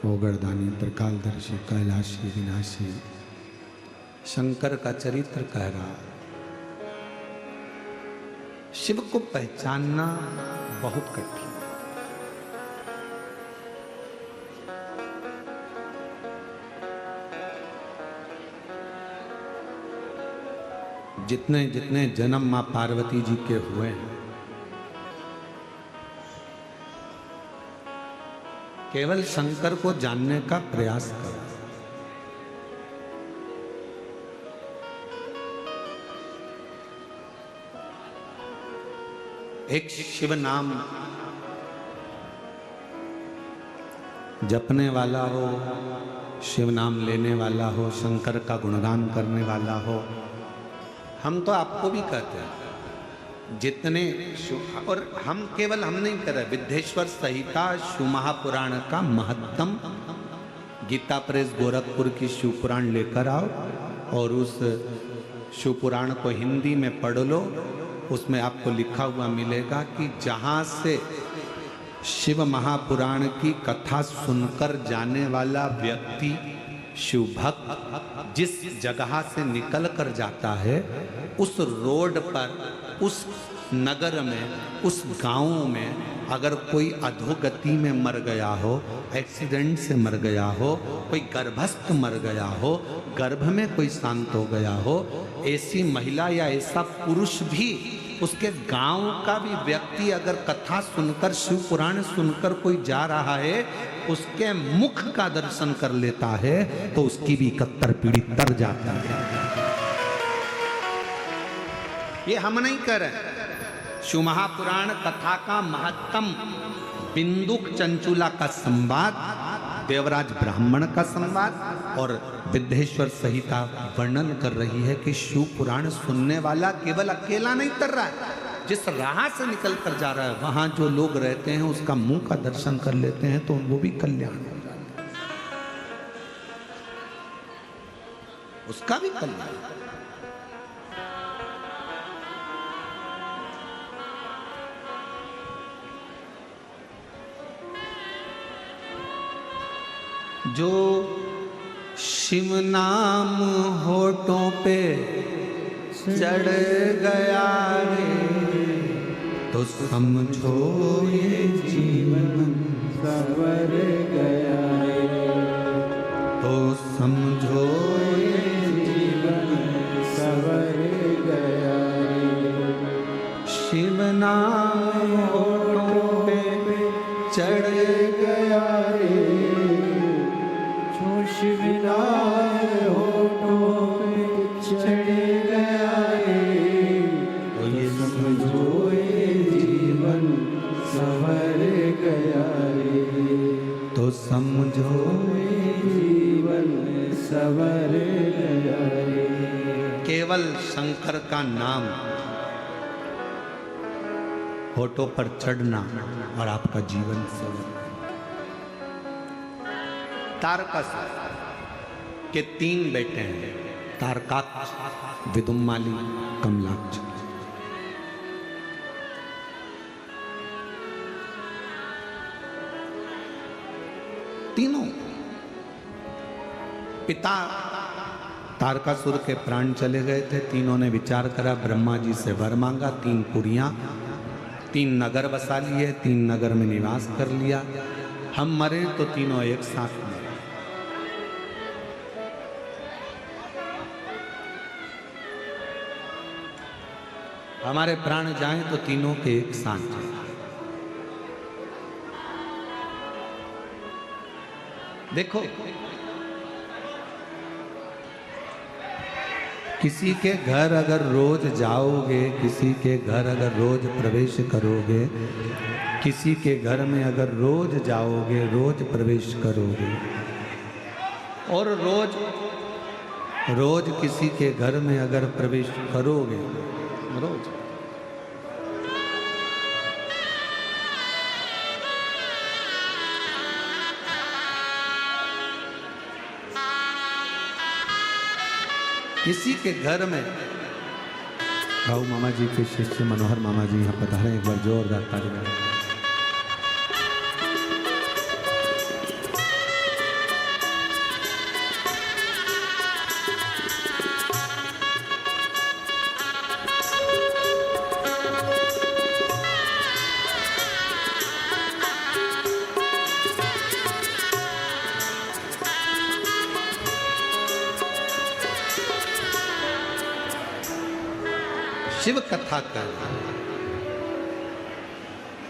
ओगरदानी त्रिकालदर्शी कैलाशी विनाशी शंकर का चरित्र कह रहा। शिव को पहचानना बहुत कठिन। जितने जितने जन्म मां पार्वती जी के हुए हैं, केवल शंकर को जानने का प्रयास करो। एक शिव नाम जपने वाला हो, शिव नाम लेने वाला हो, शंकर का गुणगान करने वाला हो। हम तो आपको भी कहते हैं जितने और हम केवल हम नहीं कर रहे, विद्येश्वर संहिता शिव महापुराण का महत्तम गीता प्रेस गोरखपुर की शिव पुराण लेकर आओ और उस शिव पुराण को हिंदी में पढ़ लो। उसमें आपको लिखा हुआ मिलेगा कि जहाँ से शिव महापुराण की कथा सुनकर जाने वाला व्यक्ति शिव भक्त जिस जगह से निकल कर जाता है, उस रोड पर, उस नगर में, उस गांव में अगर कोई अधोगति में मर गया हो, एक्सीडेंट से मर गया हो, कोई गर्भस्थ मर गया हो, गर्भ में कोई शांत हो गया हो, ऐसी महिला या ऐसा पुरुष भी, उसके गांव का भी व्यक्ति अगर कथा सुनकर, शिव पुराण सुनकर कोई जा रहा है, उसके मुख का दर्शन कर लेता है तो उसकी भी 71 पीढ़ी तर जाती है। ये हम नहीं कर रहे। शिव महापुराण कथा का महत्तम बिंदुक चंचुला का संवाद, देवराज ब्राह्मण का संवाद और विद्येश्वर संहिता वर्णन कर रही है कि शिव पुराण सुनने वाला केवल अकेला नहीं तर रहा है, जिस राह से निकल कर जा रहा है वहां जो लोग रहते हैं उसका मुंह का दर्शन कर लेते हैं तो वो भी कल्याण हो जाता है, उसका भी कल्याण। जो शिव नाम होठों पे चढ़ गया रे, तो समझो ये जीवन सवर गया रे, तो समझो ये जीवन सवर गया रे। शिव नाम होठों पे चढ़ गया रे, शिव नाम होठों पे चढ़ गया रे, तो ये समझो ये जीवन संवर गया रे, तो समझो ये जीवन संवर गया रे। केवल शंकर का नाम होठों पर चढ़ना और आपका जीवन संवर। तारकासुर के 3 बेटे हैं, तारकाक्ष, विदुम्माली, कमलाक्ष। तीनों पिता तारकासुर के प्राण चले गए थे। तीनों ने विचार करा, ब्रह्मा जी से वर मांगा, 3 पुरियां, 3 नगर बसा लिए, 3 नगर में निवास कर लिया। हम मरे तो तीनों एक साथ मरे। हमारे प्राण जाएं तो तीनों के एक साथ जाएं। देखो, किसी के घर अगर रोज जाओगे, किसी के घर अगर रोज प्रवेश करोगे, किसी के घर में अगर रोज जाओगे, रोज प्रवेश करोगे और रोज किसी के घर में अगर प्रवेश करोगे, रोज किसी के घर में, भाऊ मामा जी के शिष्य मनोहर मामा जी यहाँ पधारे, एक बार जोरदार ताली बजाएं। शिव कथा कर,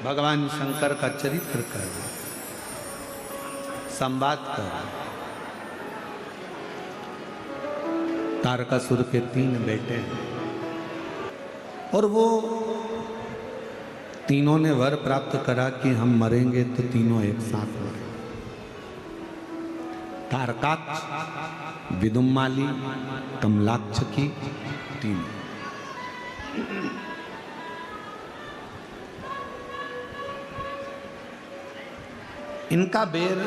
भगवान शंकर का चरित्र कर, संवाद कर। तारकासुर के 3 बेटे हैं और वो तीनों ने वर प्राप्त करा कि हम मरेंगे तो तीनों एक साथ मरेंगे। तारकाक्ष, विदुम्माली, कमलाक्ष की 3। इनका बेर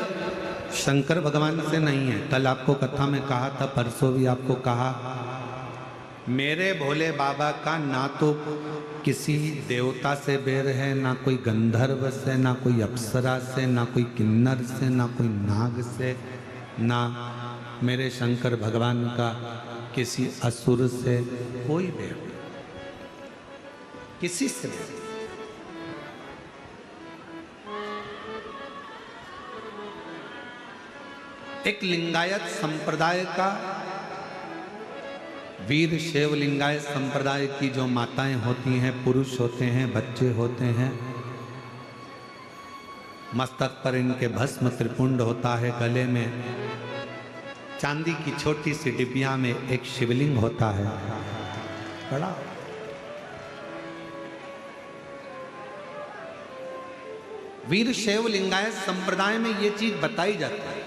शंकर भगवान से नहीं है। कल आपको कथा में कहा था, परसों भी आपको कहा, मेरे भोले बाबा का ना तो किसी देवता से बेर है, ना कोई गंधर्व से, ना कोई अप्सरा से, ना कोई किन्नर से, ना कोई नाग से, ना मेरे शंकर भगवान का किसी असुर से कोई बेर नहीं, किसी से बेर। एक लिंगायत संप्रदाय का, वीर शैव लिंगायत संप्रदाय की जो माताएं होती हैं, पुरुष होते हैं, बच्चे होते हैं, मस्तक पर इनके भस्म त्रिपुंड होता है, गले में चांदी की छोटी सी डिबिया में एक शिवलिंग होता है बड़ा। वीर शैव लिंगायत संप्रदाय में ये चीज बताई जाती है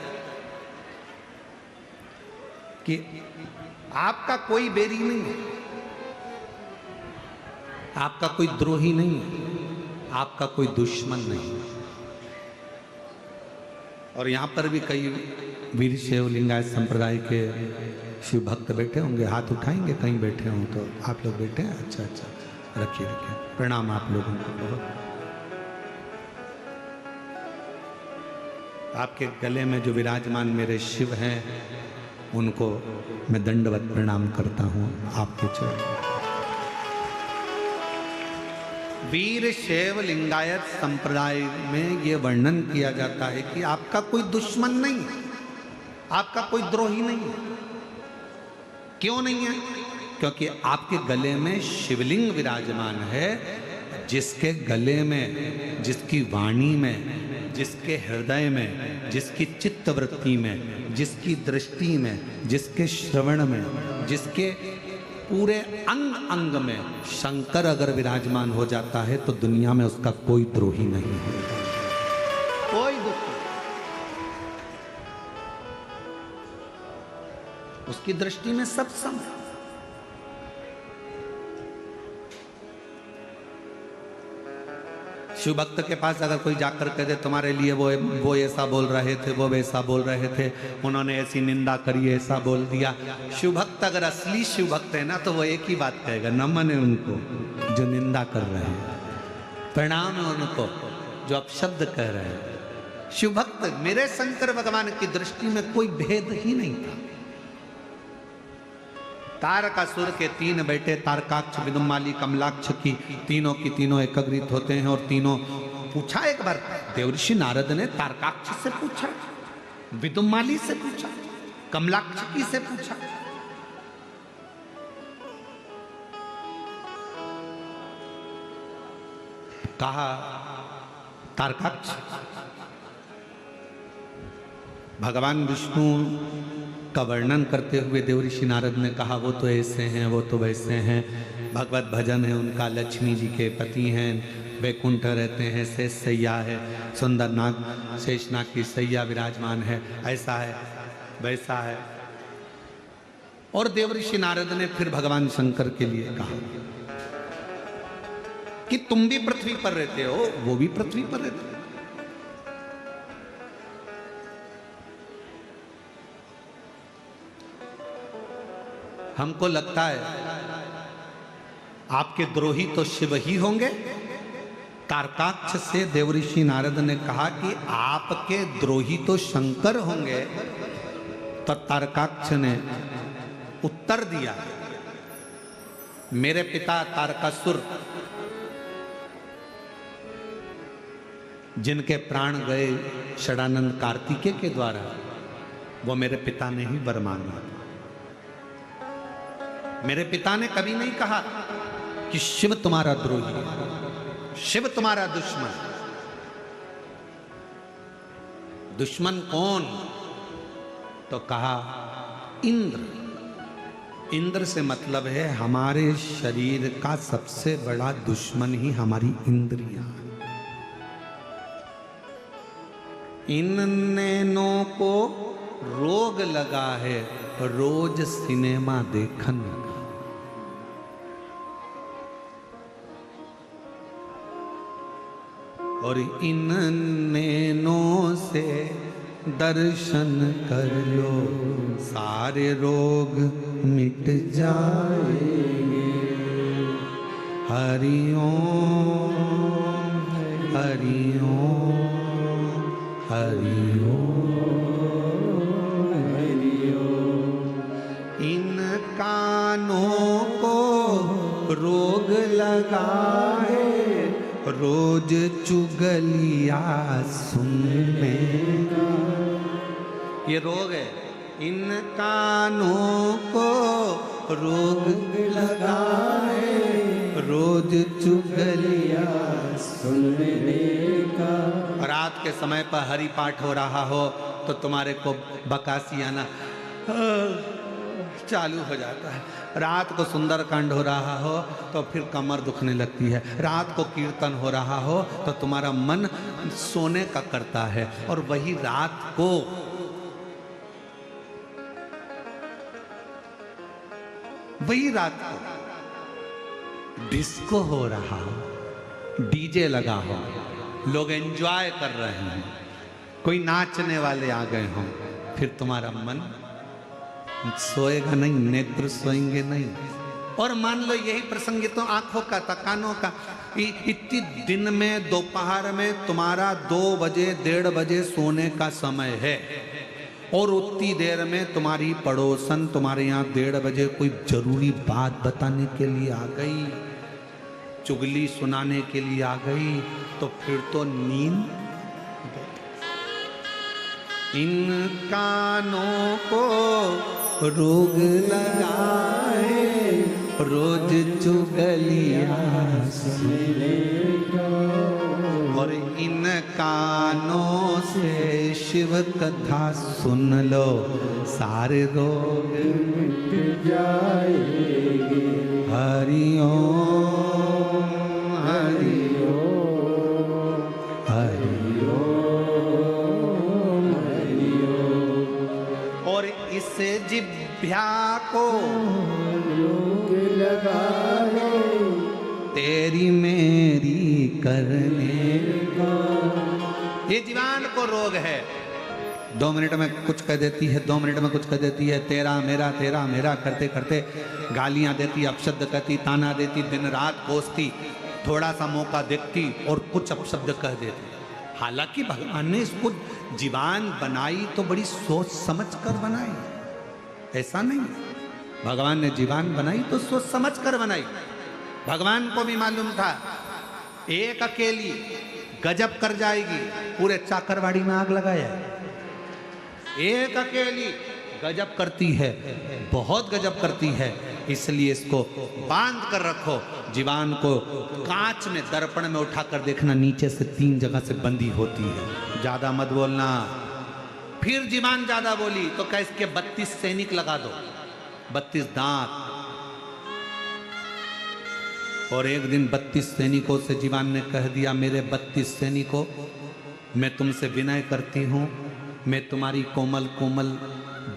कि आपका कोई बेरी नहीं है, आपका कोई द्रोही नहीं है, आपका कोई दुश्मन नहीं है। और यहां पर भी कई वीर शैव लिंगायत संप्रदाय के शिव भक्त बैठे होंगे, हाथ उठाएंगे, कहीं बैठे हों तो। आप लोग बैठे हैं? अच्छा अच्छा, रखिए रखिए, प्रणाम आप लोगों को बहुत। आपके गले में जो विराजमान मेरे शिव हैं, उनको मैं दंडवत प्रणाम करता हूं आपके चरणों। वीर शैव लिंगायत संप्रदाय में यह वर्णन किया जाता है कि आपका कोई दुश्मन नहीं है, आपका कोई द्रोही नहीं है। क्यों नहीं है? क्योंकि आपके गले में शिवलिंग विराजमान है, जिसके गले में, जिसकी वाणी में, जिसके हृदय में, जिसकी चित्तवृत्ति में, जिसकी दृष्टि में, जिसके श्रवण में, जिसके पूरे अंग अंग में शंकर अगर विराजमान हो जाता है तो दुनिया में उसका कोई द्रोही नहीं है, कोई दुश्मन। उसकी दृष्टि में सब सम है। शिव भक्त के पास अगर कोई जाकर कह दे तुम्हारे लिए वो ऐसा बोल रहे थे, वो वैसा बोल रहे थे, उन्होंने ऐसी निंदा करी, ऐसा बोल दिया, शिव भक्त अगर असली शिव भक्त है ना तो वो एक ही बात कहेगा, नमन है उनको जो निंदा कर रहे हैं, प्रणाम है उनको जो अपशब्द कह रहे हैं। शिव भक्त, मेरे शंकर भगवान की दृष्टि में कोई भेद ही नहीं था। तारकासुर के 3 बेटे तारकाक्ष, विदुम्माली, कमलाक्ष की तीनों एकत्रित होते हैं और तीनों पूछा। एक बार देवर्षि नारद ने तारकाक्ष से पूछा, विदुम्माली से पूछा, कमलाक्ष की से पूछा। कहा तारकाक्ष, भगवान विष्णु का वर्णन करते हुए देवर्षि नारद ने कहा वो तो ऐसे हैं, वो तो वैसे हैं, भगवत भजन है उनका, लक्ष्मी जी के पति हैं, वैकुंठ रहते हैं, शेष सैया है, सुंदर नाग शेषनाग की सैया विराजमान है, ऐसा है वैसा है। और देवर्षि नारद ने फिर भगवान शंकर के लिए कहा कि तुम भी पृथ्वी पर रहते हो, वो भी पृथ्वी पर रहते हो। हमको लगता है आपके द्रोही तो शिव ही होंगे। तारकाक्ष से देवर्षि नारद ने कहा कि आपके द्रोही तो शंकर होंगे। तो तारकाक्ष ने उत्तर दिया, मेरे पिता तारकासुर जिनके प्राण गए षडानंद कार्तिकेय के द्वारा, वो मेरे पिता ने ही वर मांगा। मेरे पिता ने कभी नहीं कहा कि शिव तुम्हारा द्रोही है, शिव तुम्हारा दुश्मन। दुश्मन कौन? तो कहा इंद्र। इंद्र से मतलब है हमारे शरीर का सबसे बड़ा दुश्मन ही हमारी इंद्रियां। इन नैनों को रोग लगा है रोज सिनेमा देखन लगा। और इन नैनों से दर्शन कर लो सारे रोग मिट जाएंगे। हरि ओम हरि ओम हरि ओम हरि ओम। इन कानों को रोग लगा है रोज चुगलिया सुनने का। ये रोग है। इन कानों को रोग लगा है रोज चुगलिया सुनने का। रात के समय पर हरि पाठ हो रहा हो तो तुम्हारे को बकासी आना चालू हो जाता है। रात को सुंदरकांड हो रहा हो तो फिर कमर दुखने लगती है। रात को कीर्तन हो रहा हो तो तुम्हारा मन सोने का करता है। और वही रात को डिस्को हो रहा हो, डीजे लगा हो, लोग एंजॉय कर रहे हैं, कोई नाचने वाले आ गए हों, फिर तुम्हारा मन सोएगा नहीं, नेत्र सोएंगे नहीं। और मान लो यही प्रसंग तो आंखों का था, कानों का। इतनी दिन में दोपहर में तुम्हारा 2 बजे 1:30 बजे सोने का समय है और उतनी देर में तुम्हारी पड़ोसन तुम्हारे यहाँ 1:30 बजे कोई जरूरी बात बताने के लिए आ गई, चुगली सुनाने के लिए आ गई, तो फिर तो नींद। इन कानों को रोग लगा है रोज चुगलिया सुनने का। और इन कानों से शिव कथा सुन लो सारे रोग मिट जाएंगे। हरि ओम हरि ओम हरि ओम हरि ओम। और इस जिभ्या को रोग लगा है तेरी मेरी करने का। ये जीवान को रोग है। 2 मिनट में कुछ कह देती है, 2 मिनट में कुछ कह देती है, तेरा मेरा करते करते गालियां देती, अपशब्द कहती, ताना देती, दिन रात कोसती, थोड़ा सा मौका देखती और कुछ अपशब्द कह देती। हालांकि भगवान ने इसको जीवान बनाई तो बड़ी सोच समझ कर बनाई, ऐसा नहीं। भगवान ने जीवान बनाई तो सोच समझ कर बनाई। भगवान को भी मालूम था एक अकेली गजब कर जाएगी, पूरे चाकरवाड़ी में आग लगाया। एक अकेली गजब करती है, बहुत गजब करती है, इसलिए इसको बांध कर रखो। जीवान को कांच में दर्पण में उठाकर देखना, नीचे से 3 जगह से बंदी होती है। ज्यादा मत बोलना। फिर जीवान ज्यादा बोली तो क्या इसके 32 सैनिक लगा दो, 32 दांत। और एक दिन 32 सैनिकों से जीवान ने कह दिया, मेरे 32 सैनिकों, मैं तुमसे विनय करती हूँ, मैं तुम्हारी कोमल कोमल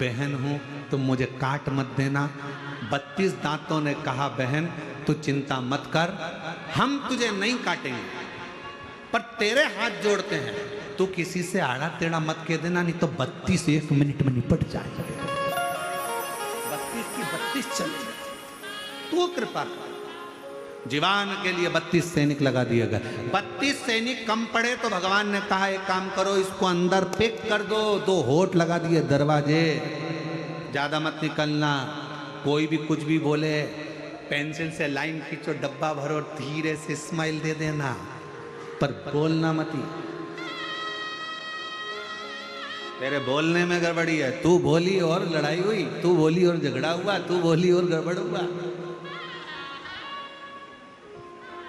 बहन हूँ, तुम मुझे काट मत देना। 32 दांतों ने कहा, बहन तू चिंता मत कर, हम तुझे नहीं काटेंगे, पर तेरे हाथ जोड़ते हैं, तू किसी से आड़ा टेढ़ा मत कह देना, नहीं तो 32 1 मिनट में निपट जाएगा। 32 की 32 चले, तू कृपा कर। जीवान के लिए 32 सैनिक लगा दिए गए। 32 सैनिक कम पड़े तो भगवान ने कहा, एक काम करो, इसको अंदर पैक कर दो। 2 होठ लगा दिए दरवाजे, ज्यादा मत निकलना, कोई भी कुछ भी बोले, पेंसिल से लाइन खींचो, डब्बा भरो, धीरे से स्माइल दे देना, पर बोलना मत ही। तेरे बोलने में गड़बड़ी है, तू बोली और लड़ाई हुई, तू बोली और झगड़ा हुआ, तू बोली और गड़बड़ हुआ।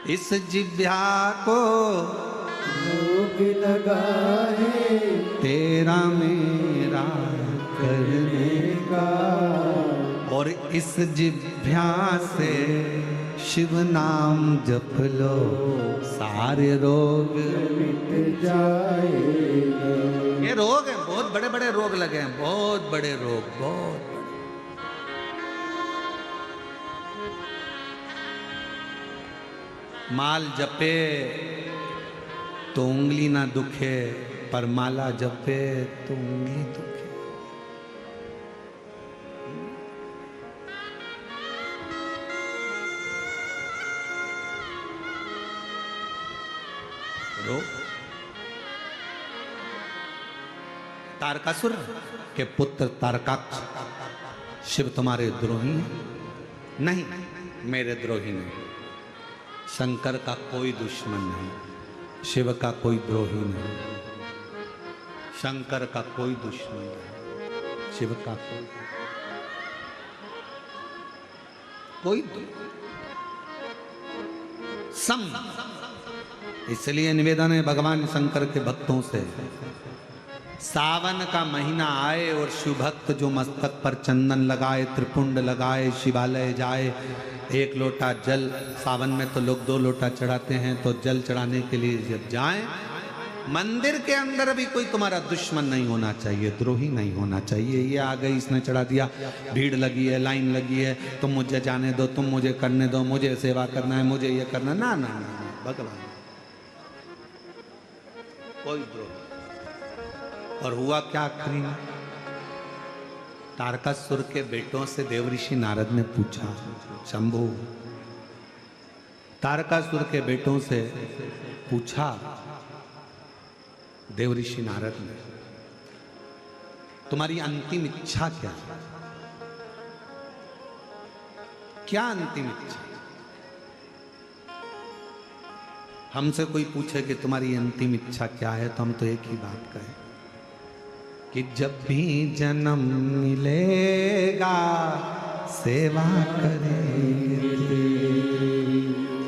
इस जिह्वा को रोग लगाए तेरा मेरा करने का, और इस जिह्वा से शिव नाम जप लो सारे रोग मिट जाएगा। ये रोग है, बहुत बड़े बड़े रोग लगे हैं, बहुत बड़े रोग, बहुत बड़े। माल जपे तो उंगली ना दुखे, पर माला जपे तो उंगली दुखे। रोग तारकासुर के पुत्र तारकाक्ष, शिव तुम्हारे द्रोही हैं? नहीं, मेरे द्रोही नहीं। शंकर का कोई दुश्मन नहीं, शिव का कोई द्रोही नहीं। शंकर का कोई दुश्मन नहीं, शिव का कोई सम। इसलिए निवेदन है भगवान शंकर के भक्तों से, सावन का महीना आए और शिव भक्त जो मस्तक पर चंदन लगाए, त्रिपुंड लगाए, शिवालय जाए, एक लोटा जल, सावन में तो लोग 2 लोटा चढ़ाते हैं, तो जल चढ़ाने के लिए जब जाएं, मंदिर के अंदर भी कोई तुम्हारा दुश्मन नहीं होना चाहिए, द्रोही नहीं होना चाहिए। ये आ गई, इसने चढ़ा दिया, भीड़ लगी है, लाइन लगी है, तुम मुझे जाने दो, तुम मुझे करने दो, मुझे सेवा करना है, मुझे ये करना, ना ना ना, भगवान कोई द्रोह। और हुआ क्या आखिरी में? तारकासुर के बेटों से देवऋषि नारद ने पूछा, शंभु, तारकासुर के बेटों से पूछा देवऋषि नारद ने, तुम्हारी अंतिम इच्छा क्या है? क्या अंतिम इच्छा? हमसे कोई पूछे कि तुम्हारी अंतिम इच्छा क्या है, तो हम तो एक ही बात कहें कि जब भी जन्म मिलेगा सेवा करेंगे,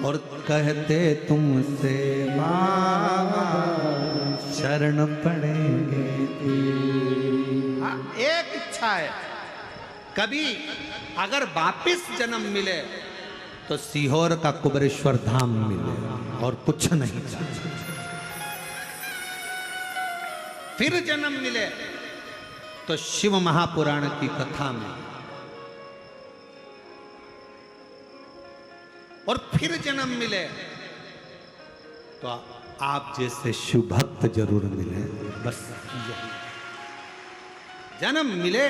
और कहते तुमसे बाबा शरण पड़ेंगे। एक इच्छा है, कभी अगर वापिस जन्म मिले तो सीहोर का कुबरेश्वर धाम मिले, और कुछ नहीं चाहिए। फिर जन्म मिले तो शिव महापुराण की कथा में, और फिर जन्म मिले तो आप जैसे शिव भक्त जरूर मिले। बस जन्म मिले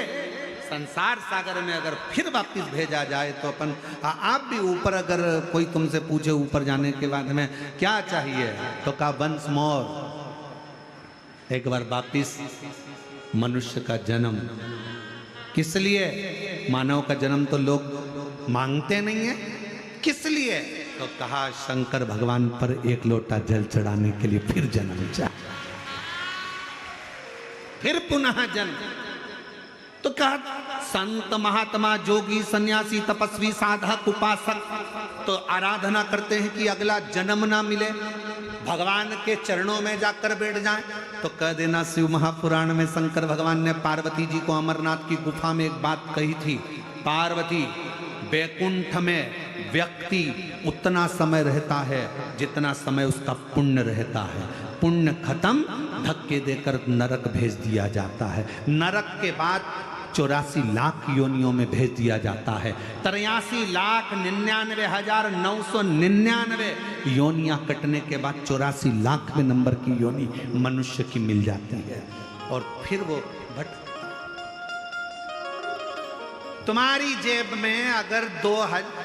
संसार सागर में, अगर फिर वापिस भेजा जाए तो अपन आप भी ऊपर, अगर कोई तुमसे पूछे ऊपर जाने के बाद में क्या चाहिए, तो कहा वंस मोर, एक बार वापिस मनुष्य का जन्म। किस लिए? मानव का जन्म तो लोग मांगते नहीं है, किस लिए? तो कहा शंकर भगवान पर 1 लोटा जल चढ़ाने के लिए फिर जन्म चाहिए, फिर पुनः जन्म। तो कहा संत महात्मा जोगी सन्यासी तपस्वी साधक उपासक तो आराधना करते हैं कि अगला जन्म ना मिले, भगवान के चरणों में जाकर बैठ जाएं। तो कह देना, शिव महापुराण में शंकर भगवान ने पार्वती जी को अमरनाथ की गुफा में एक बात कही थी, पार्वती, वैकुंठ में व्यक्ति उतना समय रहता है जितना समय उसका पुण्य रहता है। पुण्य खत्म, धक्के देकर नरक भेज दिया जाता है। नरक के बाद 84 लाख योनियों में भेज दिया जाता है। 83,99,999 योनियां कटने के बाद 84 लाख नंबर की योनि मनुष्य की मिल जाती है, और फिर वो भट। तुम्हारी जेब में अगर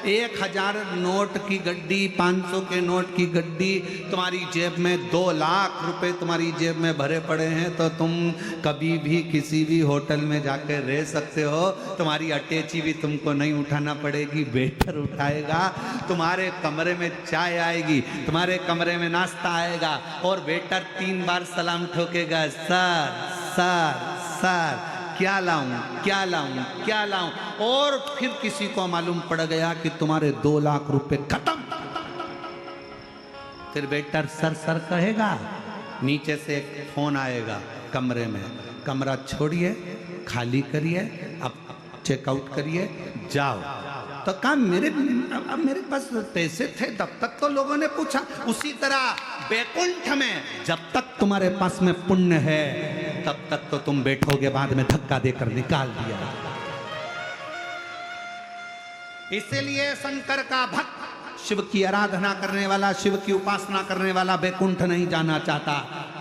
1,000 नोट की गड्डी, 500 के नोट की गड्डी, तुम्हारी जेब में 2 लाख रुपए तुम्हारी जेब में भरे पड़े हैं, तो तुम कभी भी किसी भी होटल में जाकर रह सकते हो। तुम्हारी अटैची भी तुमको नहीं उठाना पड़ेगी, वेटर उठाएगा। तुम्हारे कमरे में चाय आएगी, तुम्हारे कमरे में नाश्ता आएगा, और वेटर 3 बार सलाम ठोकेगा, सर सर सर, क्या लाऊं क्या लाऊं क्या लाऊं। और फिर किसी को मालूम पड़ गया कि तुम्हारे 2 लाख रुपए खत्म, फिर वेटर सर सर कहेगा, नीचे से एक फोन आएगा कमरे में, कमरा छोड़िए, खाली करिए, अब चेकआउट करिए, जाओ। तो कहा अब मेरे पास पैसे थे तब तक तो लोगों ने पूछा। उसी तरह बैकुंठ में जब तक तुम्हारे पास में पुण्य है तब तक तो तुम बैठोगे, बाद में धक्का देकर निकाल दिया। इसीलिए शंकर का भक्त, शिव की आराधना करने वाला, शिव की उपासना करने वाला बैकुंठ नहीं जाना चाहता,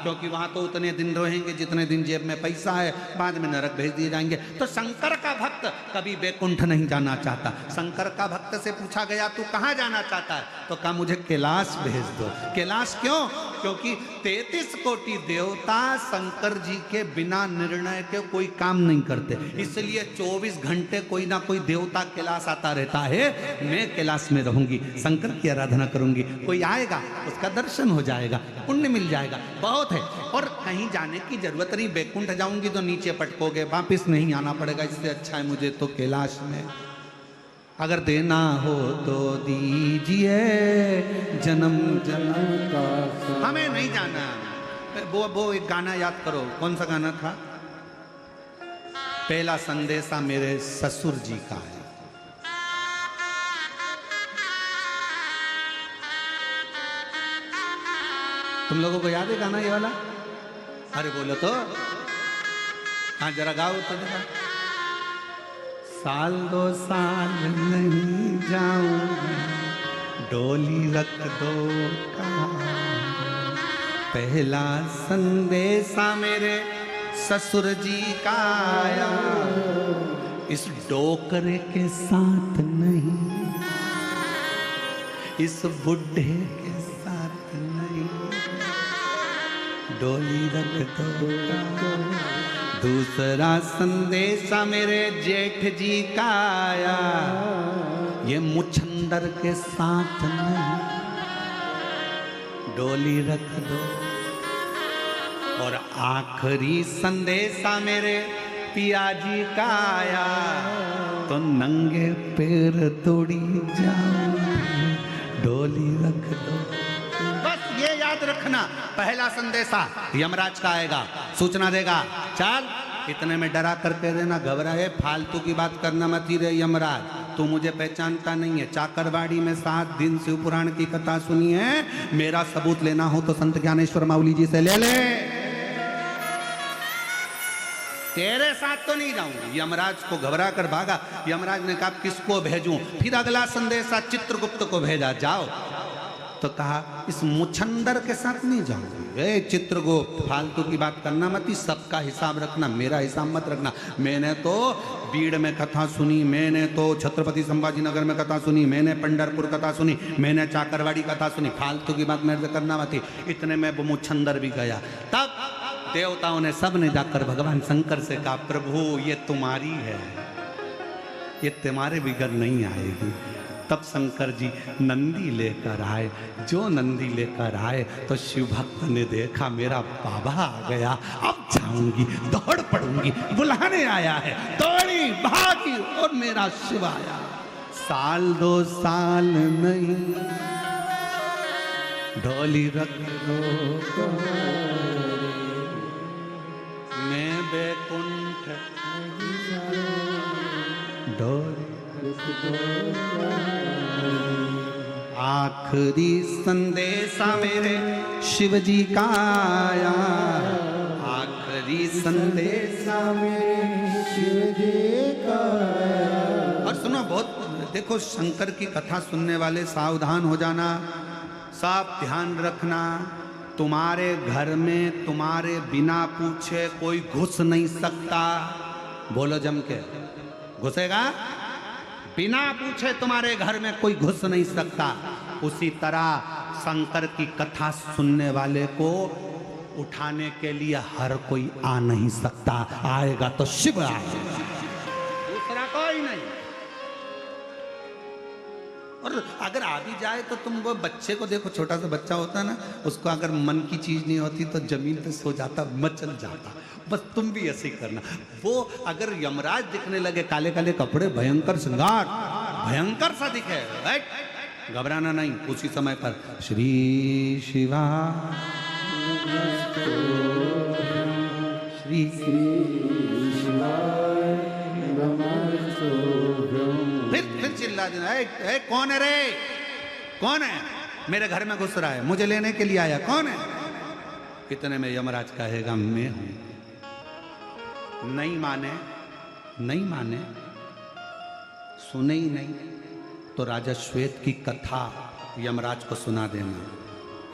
क्योंकि वहां तो उतने दिन रहेंगे जितने दिन जेब में पैसा है, बाद में नरक भेज दिए जाएंगे। तो शंकर का भक्त कभी बैकुंठ नहीं जाना चाहता। शंकर का भक्त से पूछा गया तू कहां जाना चाहता है, तो कहा मुझे कैलाश भेज दो। कैलाश क्यों? क्योंकि 33 कोटि देवता शंकर जी के बिना निर्णय के कोई काम नहीं करते, इसलिए 24 घंटे कोई ना कोई देवता कैलाश आता रहता है। मैं कैलाश में रहूंगी, शंकर की आराधना करूंगी, कोई आएगा उसका दर्शन हो जाएगा, पुण्य मिल जाएगा, बहुत है। और कहीं जाने की जरूरत नहीं, बैकुंठ जाऊंगी तो नीचे पटकोगे, वापिस नहीं आना पड़ेगा, इससे अच्छा है मुझे तो कैलाश में। अगर देना हो तो दीजिए जन्म जन्म का, हमें नहीं जाना। वो एक गाना याद करो, कौन सा गाना था? पहला संदेशा मेरे ससुर जी का है। तुम लोगों को याद है गाना ये वाला? अरे बोलो तो, हाँ जरा गाओ तो जरा। साल 2 साल नहीं जाऊंगा, डोली रख दो कहाँ। पहला संदेशा मेरे ससुर जी का आया, इस डोकरे के साथ नहीं, इस बुढ़े के साथ नहीं, डोली रख दो। दूसरा संदेशा मेरे जेठ जी का आया, ये मुछंदर के साथ नहीं, डोली रख दो। और आखिरी संदेशा मेरे पिया जी का आया, तो नंगे पैर दौड़ी जाओ, डोली रख दो। बस ये याद रखना, पहला संदेशा यमराज का आएगा, सूचना देगा, चल इतने में डरा कर कह देना, घबराए फालतू की बात करना मत ही रे यमराज, तू मुझे पहचानता नहीं है। चाकरवाड़ी में 7 दिन शिव पुराण की कथा सुनी है, मेरा सबूत लेना हो तो संत ज्ञानेश्वर माउली जी से ले ले, तेरे साथ तो नहीं जाऊंगी। यमराज को घबरा कर भागा। यमराज ने कहा किसको भेजूं? फिर अगला संदेशा चित्रगुप्त को भेजा, जाओ। तो कहा इस मुछंदर के साथ नहीं जाऊंगी। ए चित्रगुप्त, फालतू की बात करना मत, सबका हिसाब रखना, मेरा हिसाब मत रखना। मैंने तो बीड़ में कथा सुनी, मैंने तो छत्रपति संभाजी नगर में कथा सुनी, मैंने पंढरपुर कथा सुनी, मैंने चाकरवाड़ी कथा सुनी, फालतू की बात मेरे से करना मत। इतने में वो मुछंदर भी गया। तब देवताओं ने सब ने जाकर भगवान शंकर से कहा प्रभु ये तुम्हारी है, ये तुम्हारे बिगड़ नहीं आएगी। तब शंकर जी नंदी लेकर आए। जो नंदी लेकर आए तो शिव भक्त ने देखा मेरा बाबा आ गया, अब जाऊंगी, दौड़ पड़ूंगी, बुलाने आया है, दौड़ी भागी और मेरा शिव आया। 1-2 साल नहीं, डोली रख दो, मैं बैकुंठ डोली। आखिरी संदेशा मेरे शिव जी का आया, आखिरी संदेशा मेरे शिव जी का आया। और सुनो, बहुत देखो, शंकर की कथा सुनने वाले सावधान हो जाना, सब ध्यान रखना। तुम्हारे घर में तुम्हारे बिना पूछे कोई घुस नहीं सकता। बोलो जम के, घुसेगा? बिना पूछे तुम्हारे घर में कोई घुस नहीं सकता। उसी तरह शंकर की कथा सुनने वाले को उठाने के लिए हर कोई आ नहीं सकता, आएगा तो शिव आएगा, दूसरा कोई नहीं। और अगर आ भी जाए तो तुम वो बच्चे को देखो, छोटा सा बच्चा होता है ना, उसको अगर मन की चीज नहीं होती तो जमीन पे सो जाता, मचल जाता। बस तुम भी ऐसे ही करना। वो अगर यमराज दिखने लगे, काले काले कपड़े, भयंकर श्रृंगार, भयंकर सा दिखे, घबराना नहीं। उसी समय पर श्री शिवा श्री फिर चिल्ला देना, ए, कौन है रे, कौन है मेरे घर में घुस रहा है, मुझे लेने के लिए आया, कौन है? इतने में यमराज कहेगा मैं हूं। नहीं माने, नहीं माने, सुने ही नहीं तो राजा श्वेत की कथा यमराज को सुना देना।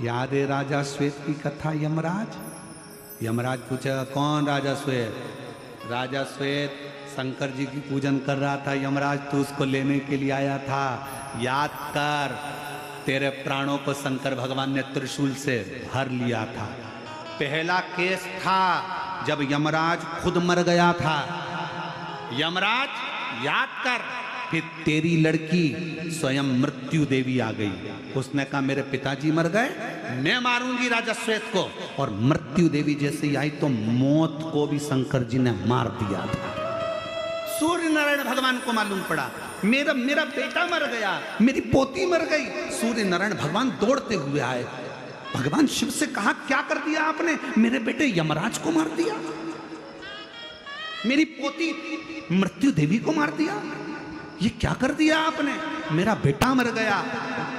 याद है राजा श्वेत की कथा? यमराज पूछेगा कौन राजा श्वेत? राजा श्वेत शंकर जी की पूजन कर रहा था, यमराज तू उसको लेने के लिए आया था, याद कर। तेरे प्राणों को शंकर भगवान ने त्रिशूल से भर लिया था। पहला केस था जब यमराज खुद मर गया था। यमराज याद कर, फिर तेरी लड़की स्वयं मृत्यु देवी आ गई। उसने कहा मेरे पिताजी मर गए, मैं मारूंगी राजा श्वेत को। और मृत्यु देवी जैसे ही आई तो मौत को भी शंकर जी ने मार दिया था। सूर्य नारायण भगवान को मालूम पड़ा मेरा बेटा मर गया, मेरी पोती मर गई। सूर्य नारायण भगवान दौड़ते हुए आए, भगवान शिव से कहा क्या कर दिया आपने? मेरे बेटे यमराज को मार दिया, मेरी पोती मृत्यु देवी को मार दिया, ये क्या कर दिया आपने? मेरा बेटा मर गया,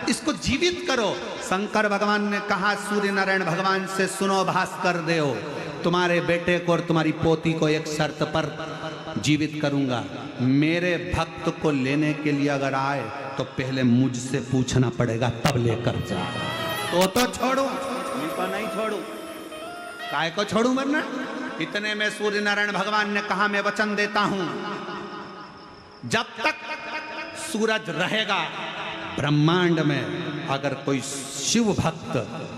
इसको जीवित करो। शंकर भगवान ने कहा सूर्य नारायण भगवान से, सुनो भास्कर देव, तुम्हारे बेटे को और तुम्हारी पोती को एक शर्त पर जीवित करूंगा। मेरे भक्त को लेने के लिए अगर आए तो पहले मुझसे पूछना पड़ेगा, तब लेकर जा। तो छोड़ो, इनको नहीं छोड़ू, काय को छोड़ू वरना? इतने में सूर्य नारायण भगवान ने कहा मैं वचन देता हूं, जब तक सूरज रहेगा ब्रह्मांड में, अगर कोई शिव भक्त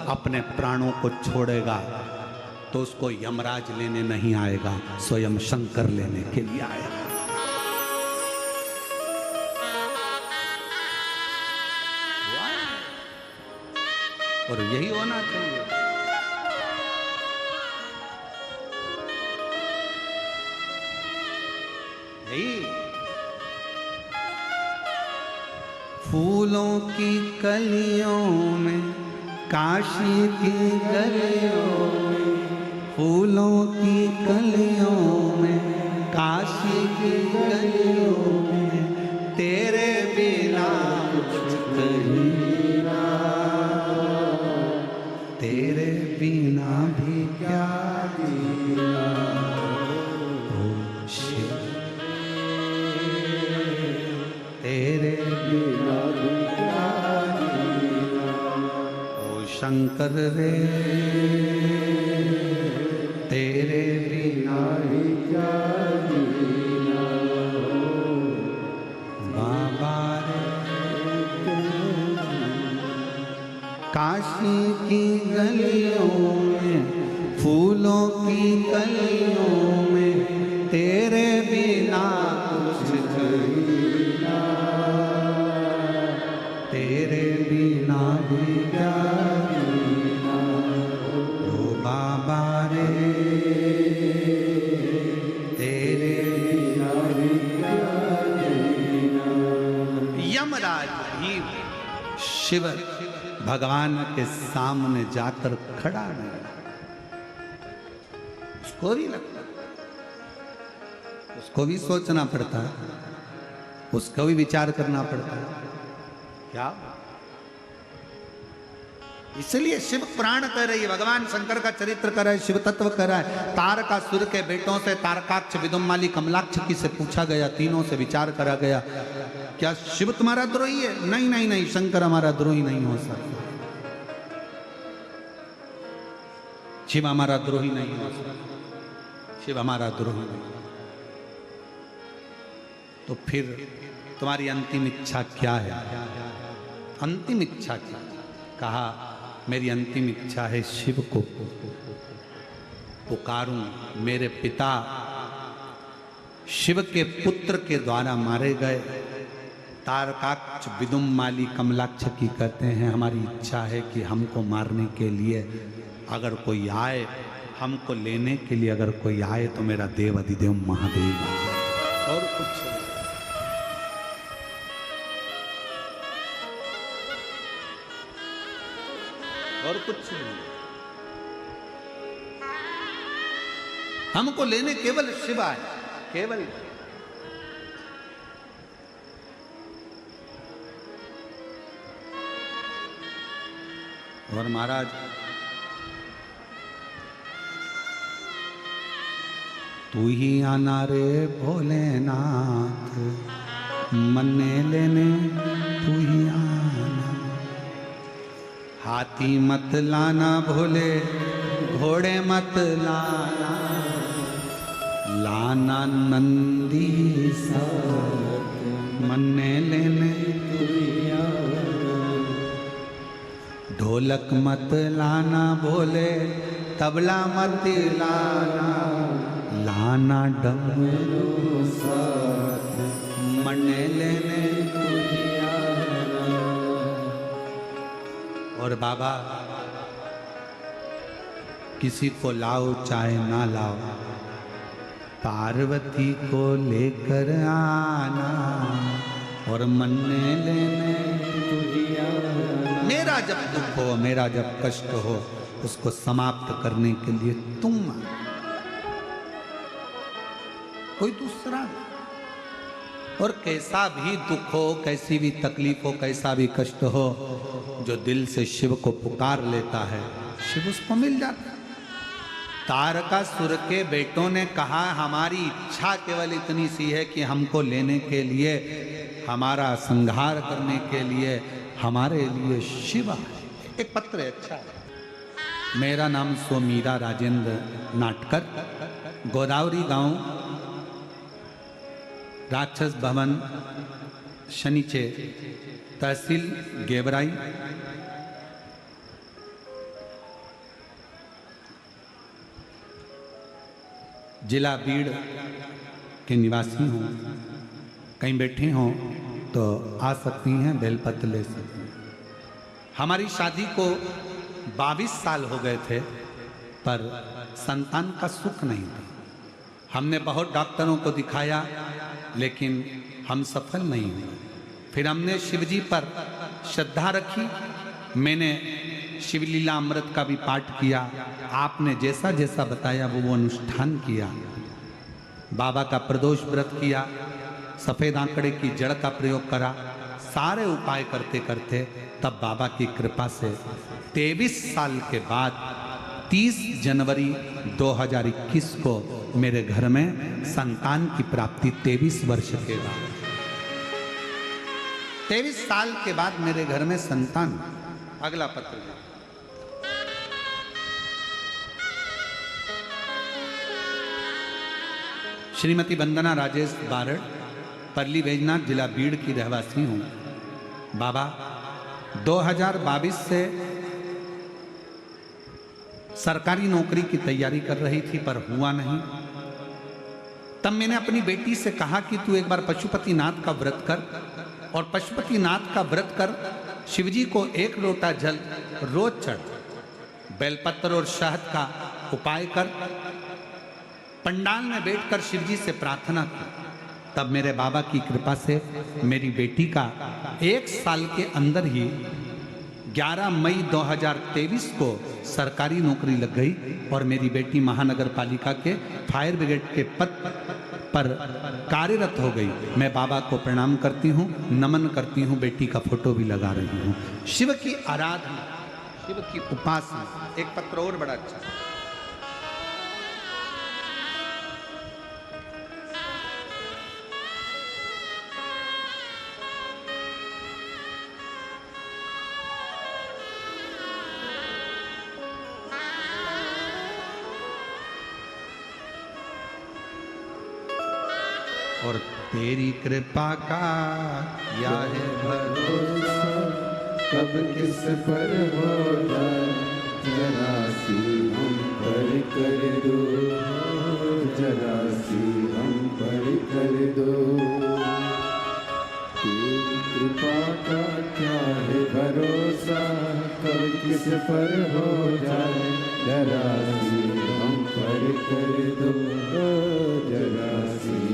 अपने प्राणों को छोड़ेगा तो उसको यमराज लेने नहीं आएगा, स्वयं शंकर लेने के लिए आएगा। और यही होना चाहिए। यही फूलों की कलियों में, काशी की गलियों में, फूलों की कलियों में, काशी की गलियों में, तेरे बिना कुछ कहीं ना, तेरे बिना भी क्या जीना। ओ शिव तेरे बिना भी क्या जीना। ओ शंकर रे तेरे बिना भी क्या जीना। बाबा रे काशी की गलियों में, फूलों की कलियों में, तेरे बिना कुछ जीना, तेरे बिना भी क्या जीना। ओ बाबा रे तेरे बिना भी क्या जीना। यमराज ही शिव भगवान के सामने जाकर खड़ा नहीं, उसको भी लगता, उसको भी सोचना पड़ता है, उसको भी विचार करना पड़ता है क्या। इसलिए शिव पुराण कह रही है, भगवान शंकर का चरित्र कर रहा है, शिव तत्व कर रहा है। तारकासुर के बेटों से तारकाक्ष, विदुम्माली, कमलाक्ष से पूछा गया, तीनों से विचार करा गया, क्या शिव तुम्हारा द्रोही है? नहीं नहीं नहीं, शंकर हमारा द्रोही नहीं हो सकता, शिव हमारा द्रोही नहीं हो सकता, शिव हमारा द्रोही नहीं। तो फिर तुम्हारी अंतिम इच्छा क्या है? अंतिम इच्छा क्या? कहा मेरी अंतिम इच्छा है शिव को पुकारूं। मेरे पिता शिव के पुत्र के द्वारा मारे गए तारकाक्ष, विदुम्माली, कमलाक्ष की कहते हैं हमारी इच्छा है कि हमको मारने के लिए अगर कोई आए, हमको लेने के लिए अगर कोई आए तो मेरा देव अधिदेव महादेव, और कुछ और कुछ नहीं। हमको लेने केवल शिव आए, केवल। और महाराज तू ही आना रे भोलेनाथ, मन्ने लेने तू ही आना। हाथी मत लाना भोले, घोड़े मत लाना, लाना नंदी साथ, मन्ने लेने तू ही आना। ढोलक मत लाना भोले, तबला मत लाना, लाना डमरू साथ, मन्ने लेने तू ही आना। और बाबा किसी को लाओ चाहे ना लाओ, पार्वती को लेकर आना और मन्ने लेने तू ही आना। मेरा जब दुख हो, मेरा जब कष्ट हो, उसको समाप्त करने के लिए तुम आना, कोई दूसरा नहीं। और कैसा भी दुख हो, कैसी भी तकलीफ हो, कैसा भी कष्ट हो, जो दिल से शिव को पुकार लेता है, शिव उसको मिल जाता है। तारकासुर के बेटों ने कहा हमारी इच्छा केवल इतनी सी है कि हमको लेने के लिए, हमारा संहार करने के लिए हमारे लिए शिव आए। एक पत्र है, अच्छा है। मेरा नाम सोमीरा राजेंद्र नाटकर, गोदावरी गांव, राक्षस भवन, शनिचे, तहसील गेवराई, जिला बीड़ के निवासी हूँ। कहीं बैठे हों तो आ सकती हैं, बेलपत्र ले सकती हैं। हमारी शादी को 22 साल हो गए थे, पर संतान का सुख नहीं था। हमने बहुत डॉक्टरों को दिखाया, लेकिन हम सफल नहीं हुए। फिर हमने शिवजी पर श्रद्धा रखी। मैंने शिवलीला अमृत का भी पाठ किया। आपने जैसा जैसा बताया वो अनुष्ठान किया। बाबा का प्रदोष व्रत किया, सफ़ेद आंकड़े की जड़ का प्रयोग करा। सारे उपाय करते करते तब बाबा की कृपा से 23 साल के बाद 30 जनवरी 2021 को मेरे घर में संतान की प्राप्ति 23 वर्ष के बाद, 23 साल के बाद मेरे घर में संतान। अगला पत्र है। श्रीमती वंदना राजेश बारड़, परली बैजनाथ, जिला बीड़ की रहवासी हूँ। बाबा 2022 से सरकारी नौकरी की तैयारी कर रही थी, पर हुआ नहीं। तब मैंने अपनी बेटी से कहा कि तू एक बार पशुपतिनाथ का व्रत कर, और पशुपतिनाथ का व्रत कर, शिवजी को 1 लोटा जल रोज चढ़, बेलपत्र और शहद का उपाय कर, पंडाल में बैठकर शिवजी से प्रार्थना की। तब मेरे बाबा की कृपा से मेरी बेटी का 1 साल के अंदर ही 11 मई 2023 को सरकारी नौकरी लग गई, और मेरी बेटी महानगर पालिका के फायर ब्रिगेड के पद पर कार्यरत हो गई। मैं बाबा को प्रणाम करती हूँ, नमन करती हूँ, बेटी का फोटो भी लगा रही हूँ। शिव की आराधना, शिव की उपासना। एक पत्र और बड़ा अच्छा है। और तेरी कृपा का क्या है भरोसा, कब किस पर हो जाए, जरा सी हम पर कर दो, जरा सी हम पर कर दो। तेरी कृपा का क्या है भरोसा, कब किस पर हो जाए, जरा सी हम पर कर दो, जरा सी